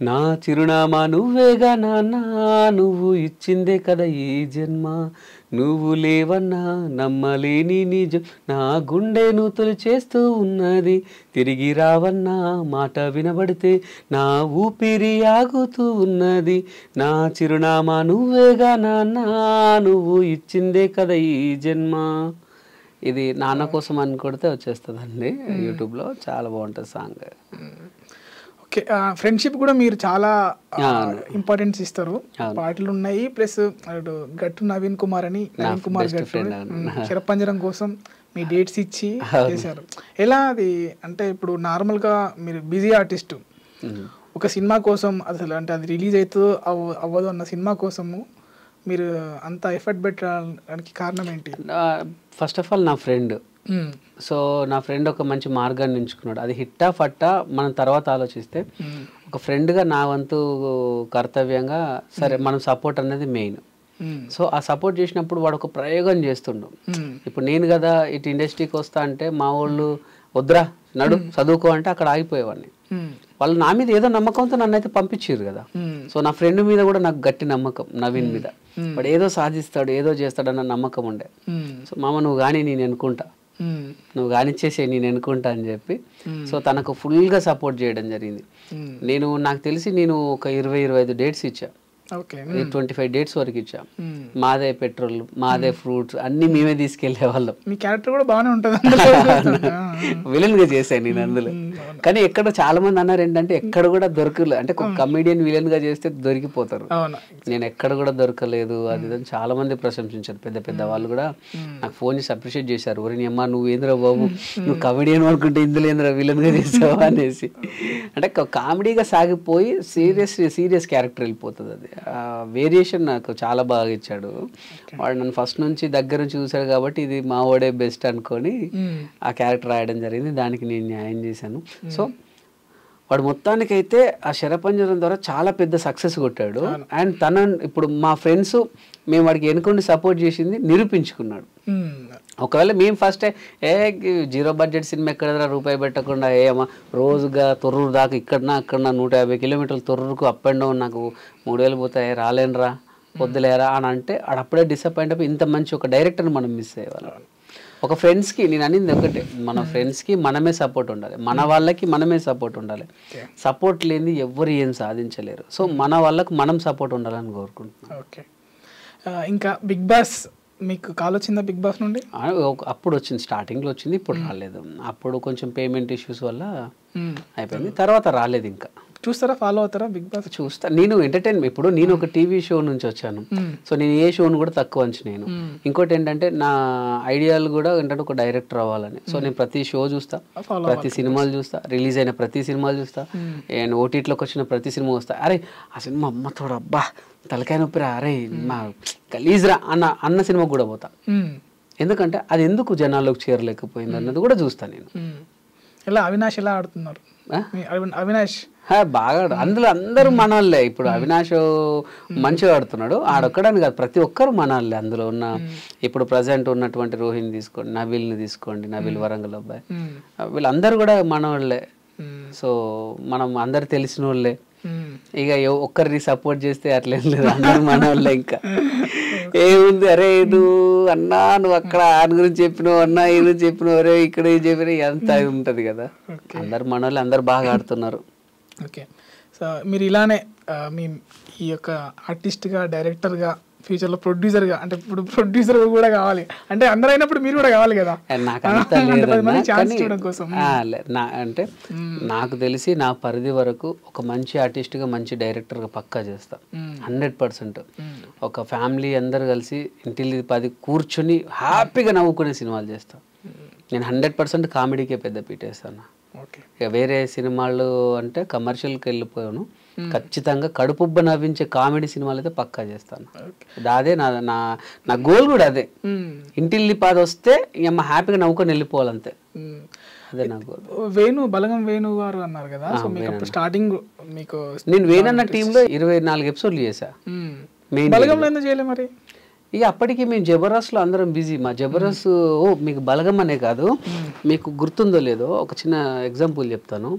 నా చిరునామా నువ్వేగా నాన్న, నువ్వు ఇచ్చిందే కదా ఈ జన్మ, నువ్వు లేవన్నా నమ్మలేని నిజం, నా గుండెను తొలిచేస్తూ ఉన్నది, తిరిగి రావన్నా మాట వినబడితే నా ఊపిరి ఆగుతూ ఉన్నది, నా చిరునామా నువ్వేగా నాన్న, నువ్వు ఇచ్చిందే కదా ఈ జన్మ. ఇది నాన్న కోసం అని కొడితే వచ్చేస్తుందండి యూట్యూబ్లో, చాలా బాగుంటుంది సాంగ్. ఓకే, ఫ్రెండ్షిప్ కూడా మీరు చాలా ఇంపార్టెన్స్ ఇస్తారు. పాటలు ఉన్నాయి, ప్లస్ గట్టు నవీన్ కుమార్ గట్టు శరపంజరం కోసం మీ డేట్స్ ఇచ్చి చేశారు. ఎలా అది అంటే ఇప్పుడు నార్మల్గా మీరు బిజీ ఆర్టిస్టు, ఒక సినిమా కోసం అసలు అంటే అది రిలీజ్ అవుతుందో అవ్వదు అన్న సినిమా కోసము మీరు అంత ఎఫర్ట్ పెట్టడానికి కారణం ఏంటి? ఫస్ట్ ఆఫ్ ఆల్ నా ఫ్రెండ్ సో నా ఫ్రెండ్ ఒక మంచి మార్గాన్ని ఎంచుకున్నాడు. అది హిట్టా ఫట్టా మనం తర్వాత ఆలోచిస్తే ఒక ఫ్రెండ్గా నా వంతు కర్తవ్యంగా సరే మనం సపోర్ట్ అనేది మెయిన్. సో ఆ సపోర్ట్ చేసినప్పుడు వాడు ఒక ప్రయోగం చేస్తుండు. ఇప్పుడు నేను కదా ఇటు ఇండస్ట్రీకి వస్తా అంటే మా వాళ్ళు వద్దురా నడు చదువుకో అంటే అక్కడ ఆగిపోయేవాడిని. వాళ్ళు నా మీద ఏదో నమ్మకంతో నన్ను అయితే పంపించారు కదా. సో నా ఫ్రెండ్ మీద కూడా నాకు గట్టి నమ్మకం, నవీన్ మీద. వాడు ఏదో సాధిస్తాడు ఏదో చేస్తాడన్న నమ్మకం ఉండే. సో మామ నువ్వు కానీ నేను ఎన్నుకుంటా, నువ్వు కానిచ్చేసే నేను ఎన్నుకుంటా అని చెప్పి సో తనకు ఫుల్గా సపోర్ట్ చేయడం జరిగింది. నాకు తెలిసి నేను ఒక 20-25 డేట్స్ ఇచ్చా, 25 డేట్స్ వరకు ఇచ్చా. మాదే పెట్రోల్, మాదే ఫ్రూట్స్ అన్ని మేమే తీసుకెళ్లే వాళ్ళం. మీ క్యారెక్టర్ కూడా బాగానే ఉంటుంది. విలన్ గా చేశాను నేను అందులో. కానీ ఎక్కడ చాలా మంది అన్నారు ఏంటంటే ఎక్కడ కూడా దొరకలేదు, అంటే ఒక కమెడియన్ విలన్ గా చేస్తే దొరికిపోతారు. నేను ఎక్కడ కూడా దొరకలేదు అది చాలా మంది ప్రశంసించారు. పెద్ద పెద్ద వాళ్ళు కూడా నాకు ఫోన్ చేసి అప్రిషియేట్ చేశారు. ఒరే అమ్మా నువ్వు ఏంద్రా బాబు, నువ్వు కమెడియన్ అనుకుంటే ఇందులో ఏంద్రా విలన్ గా చేసావా అనేసి. అంటే కామెడీగా సాగిపోయి సీరియస్ క్యారెక్టర్ వెళ్ళిపోతుంది. అది వేరియేషన్ నాకు చాలా బాగా ఇచ్చాడు వాడు. నన్ను ఫస్ట్ నుంచి దగ్గర నుంచి చూశాడు కాబట్టి ఇది మా వాడే బెస్ట్ అనుకొని ఆ క్యారెక్టర్ రాయడం జరిగింది. దానికి నేను న్యాయం చేశాను. సో వాడు మొత్తానికైతే ఆ శరపంజరం ద్వారా చాలా పెద్ద సక్సెస్ కొట్టాడు. అండ్ తన ఇప్పుడు మా ఫ్రెండ్స్ మేము వాడికి ఎన్నుకొని సపోర్ట్ చేసింది నిరూపించుకున్నాడు. ఒకవేళ మేము ఫస్ట్ జీరో బడ్జెట్ సినిమా ఎక్కడ రూపాయి పెట్టకుండా ఏమో రోజుగా తొర్రూరు దాకా ఇక్కడన్నా 150 కిలోమీటర్లు తొర్రూరుకు అప్ అండ్ డౌన్ నాకు 3000 పోతాయి రాలేనరా వద్దులేరా అని అంటే అప్పుడే డిసప్పాయింట్ అయిపోయి ఇంత మంచి ఒక డైరెక్టర్ని మనం మిస్ అయ్యేవాళ్ళం. ఒక ఫ్రెండ్స్కి నేను అనేది ఒకటే, మన ఫ్రెండ్స్కి మనమే సపోర్ట్ ఉండాలి, మన వాళ్ళకి మనమే సపోర్ట్ ఉండాలి. సపోర్ట్ లేని ఎవ్వరు ఏం సాధించలేరు. సో మన వాళ్ళకి మనం సపోర్ట్ ఉండాలని కోరుకుంటున్నాను. ఓకే, ఇంకా బిగ్ బాస్ మీకు కాల్ వచ్చిందా? బిగ్ బాస్ నుండి అప్పుడు వచ్చింది, స్టార్టింగ్లో వచ్చింది, ఇప్పుడు రాలేదు. అప్పుడు కొంచెం పేమెంట్ ఇష్యూస్ వల్ల అయిపోయింది, తర్వాత రాలేదు. ఇంకా చూస్తారా, ఫాలో అవుతారా బిగ్ బాస్? చూస్తా. నేను ఎంటర్టైన్మెంట్, ఇప్పుడు నేను ఒక టీవీ షో నుంచి వచ్చాను. సో నేను ఏ షోను కూడా తక్కువ అంచనేను. ఇంకోటి ఏంటంటే నా ఐడియాలు కూడా ఏంటంటే ఒక డైరెక్టర్ అవ్వాలని. సో నేను ప్రతి షో చూస్తా, ప్రతి సినిమాలు చూస్తా, రిలీజ్ అయిన ప్రతి సినిమాలు చూస్తా, అండ్ ఓటీటీలోకి వచ్చిన ప్రతి సినిమా వస్తా. అరే ఆ సినిమా అమ్మతోడు అబ్బా తలకాయ నొప్పిరా, అరే మా గలీజ్రా అన్న సినిమా కూడా పోతా. ఎందుకంటే అది ఎందుకు జనాల్లోకి చేరలేకపోయింది అన్నది కూడా చూస్తా నేను. ఎలా అవినాష్ ఎలా ఆడుతున్నారు? అవినాష్ బాగా అందులో అందరూ మనవాళ్ళే. ఇప్పుడు అవినాష్ మంచిగా ఆడుతున్నాడు, ఆడొక్కడని కాదు ప్రతి ఒక్కరు మనవాళ్ళే అందులో ఉన్న. ఇప్పుడు ప్రజెంట్ ఉన్నటువంటి రోహిణి తీసుకోండి, నవీల్ని తీసుకోండి, నవీల్ వరంగల్ అబ్బాయి, వీళ్ళందరూ కూడా మనవాళ్ళే. సో మనం అందరు తెలిసిన వాళ్ళే. ఇక ఒక్కరిని సపోర్ట్ చేస్తే అట్లేం లేదు, అందరు మనవాళ్ళే. ఇంకా ఏముంది, అరే నువ్వు అన్నా నువ్వు అక్కడ ఆయన గురించి చెప్పినావు, అన్నా ఇది చెప్పినావు, అరే ఇక్కడ ఇది చెప్పినా ఎంత ఉంటది కదా. అందరు మనవాళ్ళే, అందరు బాగా ఆడుతున్నారు. ఓకే, సో మీరు ఇలానే మీ ఈ యొక్క ఆర్టిస్ట్గా, డైరెక్టర్గా, ఫ్యూచర్లో ప్రొడ్యూసర్గా, అంటే ఇప్పుడు ప్రొడ్యూసర్ కూడా కావాలి అంటే అందరూ అయినప్పుడు మీరు కూడా కావాలి కదా. అంటే నాకు తెలిసి నా పరిధి వరకు ఒక మంచి ఆర్టిస్ట్గా, మంచి డైరెక్టర్గా పక్కా చేస్తా 100%. ఒక ఫ్యామిలీ అందరు కలిసి ఇంటిల్లి 10 కూర్చొని హ్యాపీగా నవ్వుకునే సినిమాలు చేస్తా. నేను 100% కామెడీకే పెద్ద పీటేస్తాను. ఇక వేరే సినిమాలు అంటే కమర్షియల్కి వెళ్ళిపోయాను. ఖచ్చితంగా కడుపుబ్బ నవ్వించే కామెడీ సినిమాలు అయితే పక్కా చేస్తాను. అదే నా గోల్ కూడా అదే. ఇంటిల్లి 10 వస్తే ఇక హ్యాపీగా నవ్వుకొని వెళ్ళిపోవాలంతే, అదే నా గోల్. బలగం వేణు గారు అన్నారు కదా, స్టార్టింగ్ మీకు నేను వేణన్న టీంలో 24 ఎపిసోడ్లు చేశా. బలగంలో ఎందుకు చేయలే మరి? ఇక అప్పటికి మేము జబర్దస్త్లో అందరం బిజీ. మా జబర్దస్త్ మీకు బలగం అనే కాదు, మీకు గుర్తుందో లేదో ఒక చిన్న ఎగ్జాంపుల్ చెప్తాను.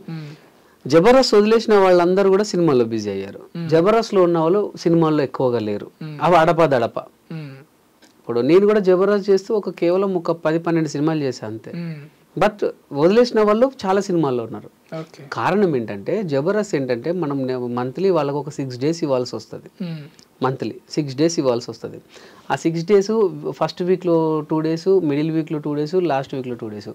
జబర్దస్త్ వదిలేసిన వాళ్ళందరూ కూడా సినిమాల్లో బిజీ అయ్యారు. జబర్దస్త్లో ఉన్న వాళ్ళు సినిమాల్లో ఎక్కువగా లేరు. అవి అడపదడప. ఇప్పుడు నేను కూడా జబర్దస్త్ చేస్తూ కేవలం ఒక 10-12 సినిమాలు చేశాను అంతే. బట్ వదిలేసిన వాళ్ళు చాలా సినిమాల్లో ఉన్నారు. కారణం ఏంటంటే జబర్దస్త్ ఏంటంటే మనం మంత్లీ వాళ్ళకు ఒక 6 days ఇవ్వాల్సి వస్తుంది. మంత్లీ 6 days ఇవ్వాల్సి వస్తుంది. ఆ 6 days ఫస్ట్ వీక్లో 2 days, మిడిల్ వీక్లో 2 days, లాస్ట్ వీక్లో 2 days.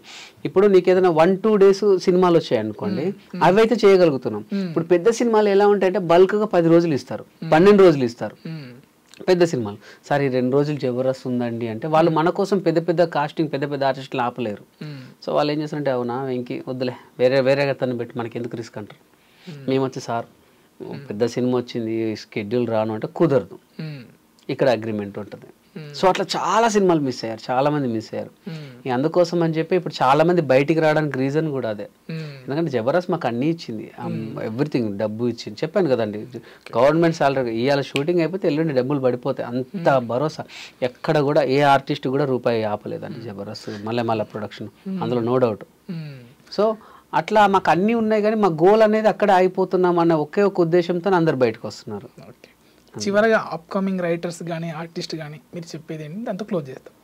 ఇప్పుడు నీకు ఏదైనా 1-2 days సినిమాలు వచ్చాయనుకోండి, అవి అయితే చేయగలుగుతున్నాం. ఇప్పుడు పెద్ద సినిమాలు ఎలా ఉంటాయంటే బల్క్గా 10 రోజులు ఇస్తారు, 12 రోజులు ఇస్తారు పెద్ద సినిమాలు. సరే 2 రోజులు జబర్దస్త్ ఉందండి అంటే వాళ్ళు మన కోసం పెద్ద కాస్టింగ్, పెద్ద ఆర్టిస్టులు ఆపలేరు. సో వాళ్ళు ఏం చేస్తారంటే అవునా వెంకీ వద్దులే వేరేగా తను పెట్టి మనకి ఎందుకు రిస్క్ అంటారు. మేము వచ్చి సార్ పెద్ద సినిమా వచ్చింది షెడ్యూల్ రాను అంటే కుదరదు, ఇక్కడ అగ్రిమెంట్ ఉంటుంది. సో అట్లా చాలా సినిమాలు మిస్ అయ్యారు, చాలా మంది మిస్ అయ్యారు. అందుకోసం అని చెప్పి ఇప్పుడు చాలా మంది బయటికి రావడానికి రీజన్ కూడా అదే. ఎందుకంటే జబర్దస్త్ మాకు అన్నీ ఇచ్చింది, ఎవ్రీథింగ్, డబ్బు ఇచ్చింది. చెప్పాను కదండి, గవర్నమెంట్ సాలరీ ఇవాళ షూటింగ్ అయిపోతే ఎల్లుండి డబ్బులు పడిపోతాయి, అంత భరోసా. ఎక్కడ కూడా ఏ ఆర్టిస్ట్ కూడా రూపాయి ఆపలేదండి జబర్దస్త్, మళ్ళీ ప్రొడక్షన్, అందులో నో డౌట్. సో అట్లా మాకు అన్నీ ఉన్నాయి, కానీ మా గోల్ అనేది అక్కడే ఆగిపోతున్నాం అన్న ఒకే ఒక ఉద్దేశంతో అందరు బయటకు వస్తున్నారు. ఓకే, చివరగా అప్కమింగ్ రైటర్స్ కానీ ఆర్టిస్ట్ కానీ మీరు చెప్పేది ఏంటి, దాంతో క్లోజ్ చేస్తాం.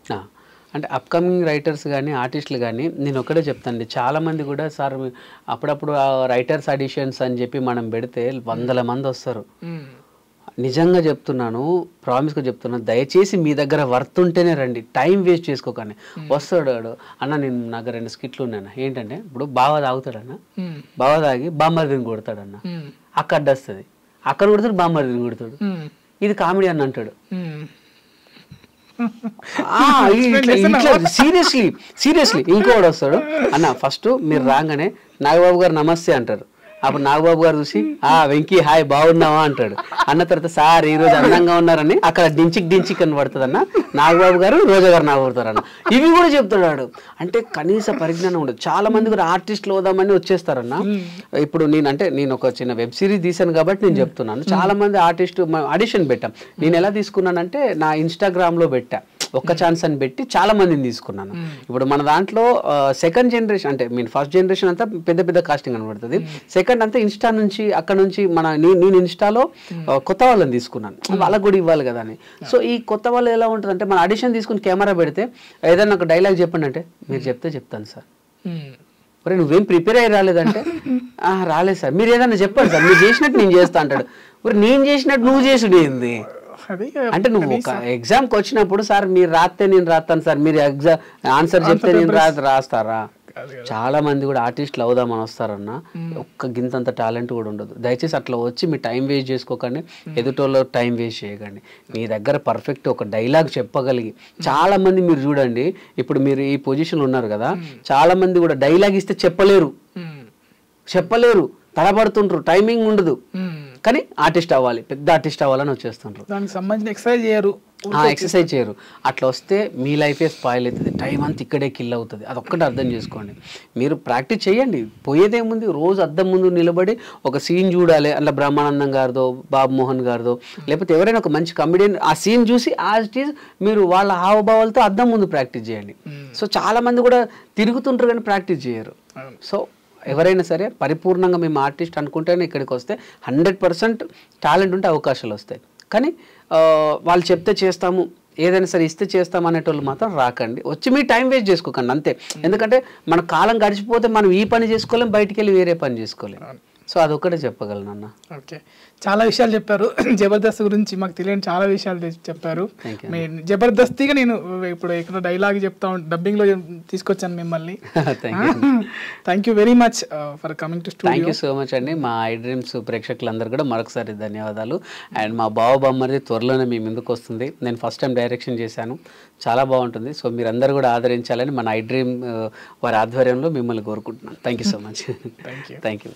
అంటే అప్కమింగ్ రైటర్స్ కానీ ఆర్టిస్టులు కానీ నేను ఒకటే చెప్తానండి, చాలామంది కూడా సార్ అప్పుడప్పుడు రైటర్స్ ఆడిషన్స్ అని చెప్పి మనం పెడితే 100 మంది వస్తారు. నిజంగా చెప్తున్నాను, ప్రామిస్గా చెప్తున్నాను, దయచేసి మీ దగ్గర వర్త్ ఉంటేనే రండి, టైం వేస్ట్ చేసుకోకండి. వస్తాడు అన్న, నా దగ్గర 2 స్కిట్లు ఉన్నాయన్న, ఏంటంటే ఇప్పుడు బావ తాగుతాడన్న, బావ తాగి బామ్మర్దిని కొడతాడన్న, అక్కడ వస్తుంది, అక్కడ కొడతాడు, బామ్మర్దిని కొడతాడు, ఇది కామెడీ అని అంటాడు. సీరియస్లీ ఇంకోటి వస్తాడు, అన్న ఫస్ట్ మీరు రాగానే నాగబాబు గారు నమస్తే అంటారు. అప్పుడు నాగబాబు గారు చూసి వెంకీ హాయ్ బాగున్నావా అంటాడు. అన్న తర్వాత సార్ ఈ రోజు అందంగా ఉన్నారని అక్కడ డించిక్ అని పడుతుంది అన్న, నాగబాబు గారు రోజా గారు నాగబడతారన్న, ఇవి కూడా చెప్తాడు. అంటే కనీస పరిజ్ఞానం ఉండదు. చాలా మంది కూడా ఆర్టిస్టులు అవుదామని వచ్చేస్తారన్న. ఇప్పుడు నేను ఒక చిన్న వెబ్ సిరీస్ తీసాను కాబట్టి నేను చెప్తున్నాను. చాలా మంది ఆర్టిస్టు ఆడిషన్ పెట్టాం. నేను ఎలా తీసుకున్నానంటే నా ఇన్స్టాగ్రామ్లో పెట్టా, ఒక్క ఛాన్స్ అని పెట్టి చాలా మందిని తీసుకున్నాను. ఇప్పుడు మన దాంట్లో సెకండ్ జనరేషన్ అంటే ఫస్ట్ జనరేషన్ అంతా పెద్ద కాస్టింగ్ కనబడుతుంది, సెకండ్ అంతా ఇన్స్టా నుంచి అక్కడ నుంచి నేను ఇన్స్టాలో కొత్త వాళ్ళని తీసుకున్నాను, వాళ్ళకు కూడా ఇవ్వాలి కదా అని. సో ఈ కొత్త వాళ్ళు ఎలా ఉంటుంది అంటే, మన ఆడిషన్ తీసుకుని కెమెరా పెడితే ఏదైనా ఒక డైలాగ్ చెప్పండి అంటే, మీరు చెప్తే చెప్తాను సార్. మరి నువ్వేం ప్రిపేర్ అయ్యి రాలేదంటే, రాలేదు సార్, మీరు ఏదైనా చెప్పండి సార్, మీరు చేసినట్టు నేను చేస్తా అంటాడు. మరి నేను చేసినట్టు నువ్వు చేసుడు ఏంది అంటే, నువ్వు ఒక ఎగ్జామ్కి వచ్చినప్పుడు సార్ మీరు రాస్తే నేను రాస్తాను సార్, మీరు ఎగ్జామ్ ఆన్సర్ చెప్తే నేను రాస్తారా? చాలా మంది కూడా ఆర్టిస్టులు అవుదామని వస్తారన్న, ఒక్క గింతంత టాలెంట్ కూడా ఉండదు. దయచేసి అట్లా వచ్చి మీ టైం వేస్ట్ చేసుకోకండి, ఎదుటోళ్ళ టైం వేస్ట్ చేయకండి. మీ దగ్గర పర్ఫెక్ట్ ఒక డైలాగ్ చెప్పగలిగి, చాలా మంది మీరు చూడండి, ఇప్పుడు మీరు ఈ పొజిషన్లో ఉన్నారు కదా, చాలా మంది కూడా డైలాగ్ ఇస్తే చెప్పలేరు, తడబడుతుంటారు, టైమింగ్ ఉండదు. కానీ ఆర్టిస్ట్ అవ్వాలి, పెద్ద ఆర్టిస్ట్ అవ్వాలని వచ్చేస్తుంటారు, దానికి సంబంధించిన ఎక్సర్సైజ్ చేయరు. అట్లా వస్తే మీ లైఫే స్పాయిల్ అవుతుంది, టైం అంతా ఇక్కడే కిల్ అవుతుంది. అదొక్కటి అర్థం చేసుకోండి. మీరు ప్రాక్టీస్ చేయండి, పోయేదేముంది, రోజు అద్దం ముందు నిలబడి ఒక సీన్ చూడాలి, అలా బ్రహ్మానందం గారిదో బాబు మోహన్ గారిదో లేకపోతే ఎవరైనా ఒక మంచి కమెడియన్ ఆ సీన్ చూసి మీరు వాళ్ళ హావభావాలతో అద్దం ముందు ప్రాక్టీస్ చేయండి. సో చాలా మంది కూడా తిరుగుతుంటారు కానీ ప్రాక్టీస్ చేయరు. సో ఎవరైనా సరే పరిపూర్ణంగా మేము ఆర్టిస్ట్ అనుకుంటేనే ఇక్కడికి వస్తే 100% టాలెంట్ ఉంటే అవకాశాలు వస్తాయి. కానీ వాళ్ళు చెప్తే చేస్తాము, ఏదైనా సరే ఇస్తే చేస్తాం అనేటోళ్ళు మాత్రం రాకండి, వచ్చి మీ టైం వేస్ట్ చేసుకోకండి అంతే. ఎందుకంటే మన కాలం గడిచిపోతే మనం ఈ పని చేసుకోలేం, బయటికి వెళ్ళి వేరే పని చేసుకోలేం. సో అదొక్కటే చెప్పగలను అన్న. ఓకే, చాలా విషయాలు చెప్పారు జబర్దస్త్ గురించి, మాకు తెలియని చాలా విషయాలు చెప్పారు. జబర్దస్తిగా నేను ఇప్పుడు ఇక్కడ డైలాగ్ చెప్తా డబ్బింగ్లో తీసుకొచ్చాను మిమ్మల్ని. Thank you very much for coming to studio. Thank you so much అండి. మా ఐ డ్రీమ్స్ ప్రేక్షకులందరూ కూడా మరొకసారి ధన్యవాదాలు. అండ్ మా బామ్మరిది త్వరలోనే మీ ముందుకు వస్తుంది. నేను ఫస్ట్ టైం డైరెక్షన్ చేశాను, చాలా బాగుంటుంది. సో మీరందరూ కూడా ఆదరించాలని మన ఐ డ్రీమ్ వారి ఆధ్వర్యంలో మిమ్మల్ని కోరుకుంటున్నాను. Thank you so much. Thank you.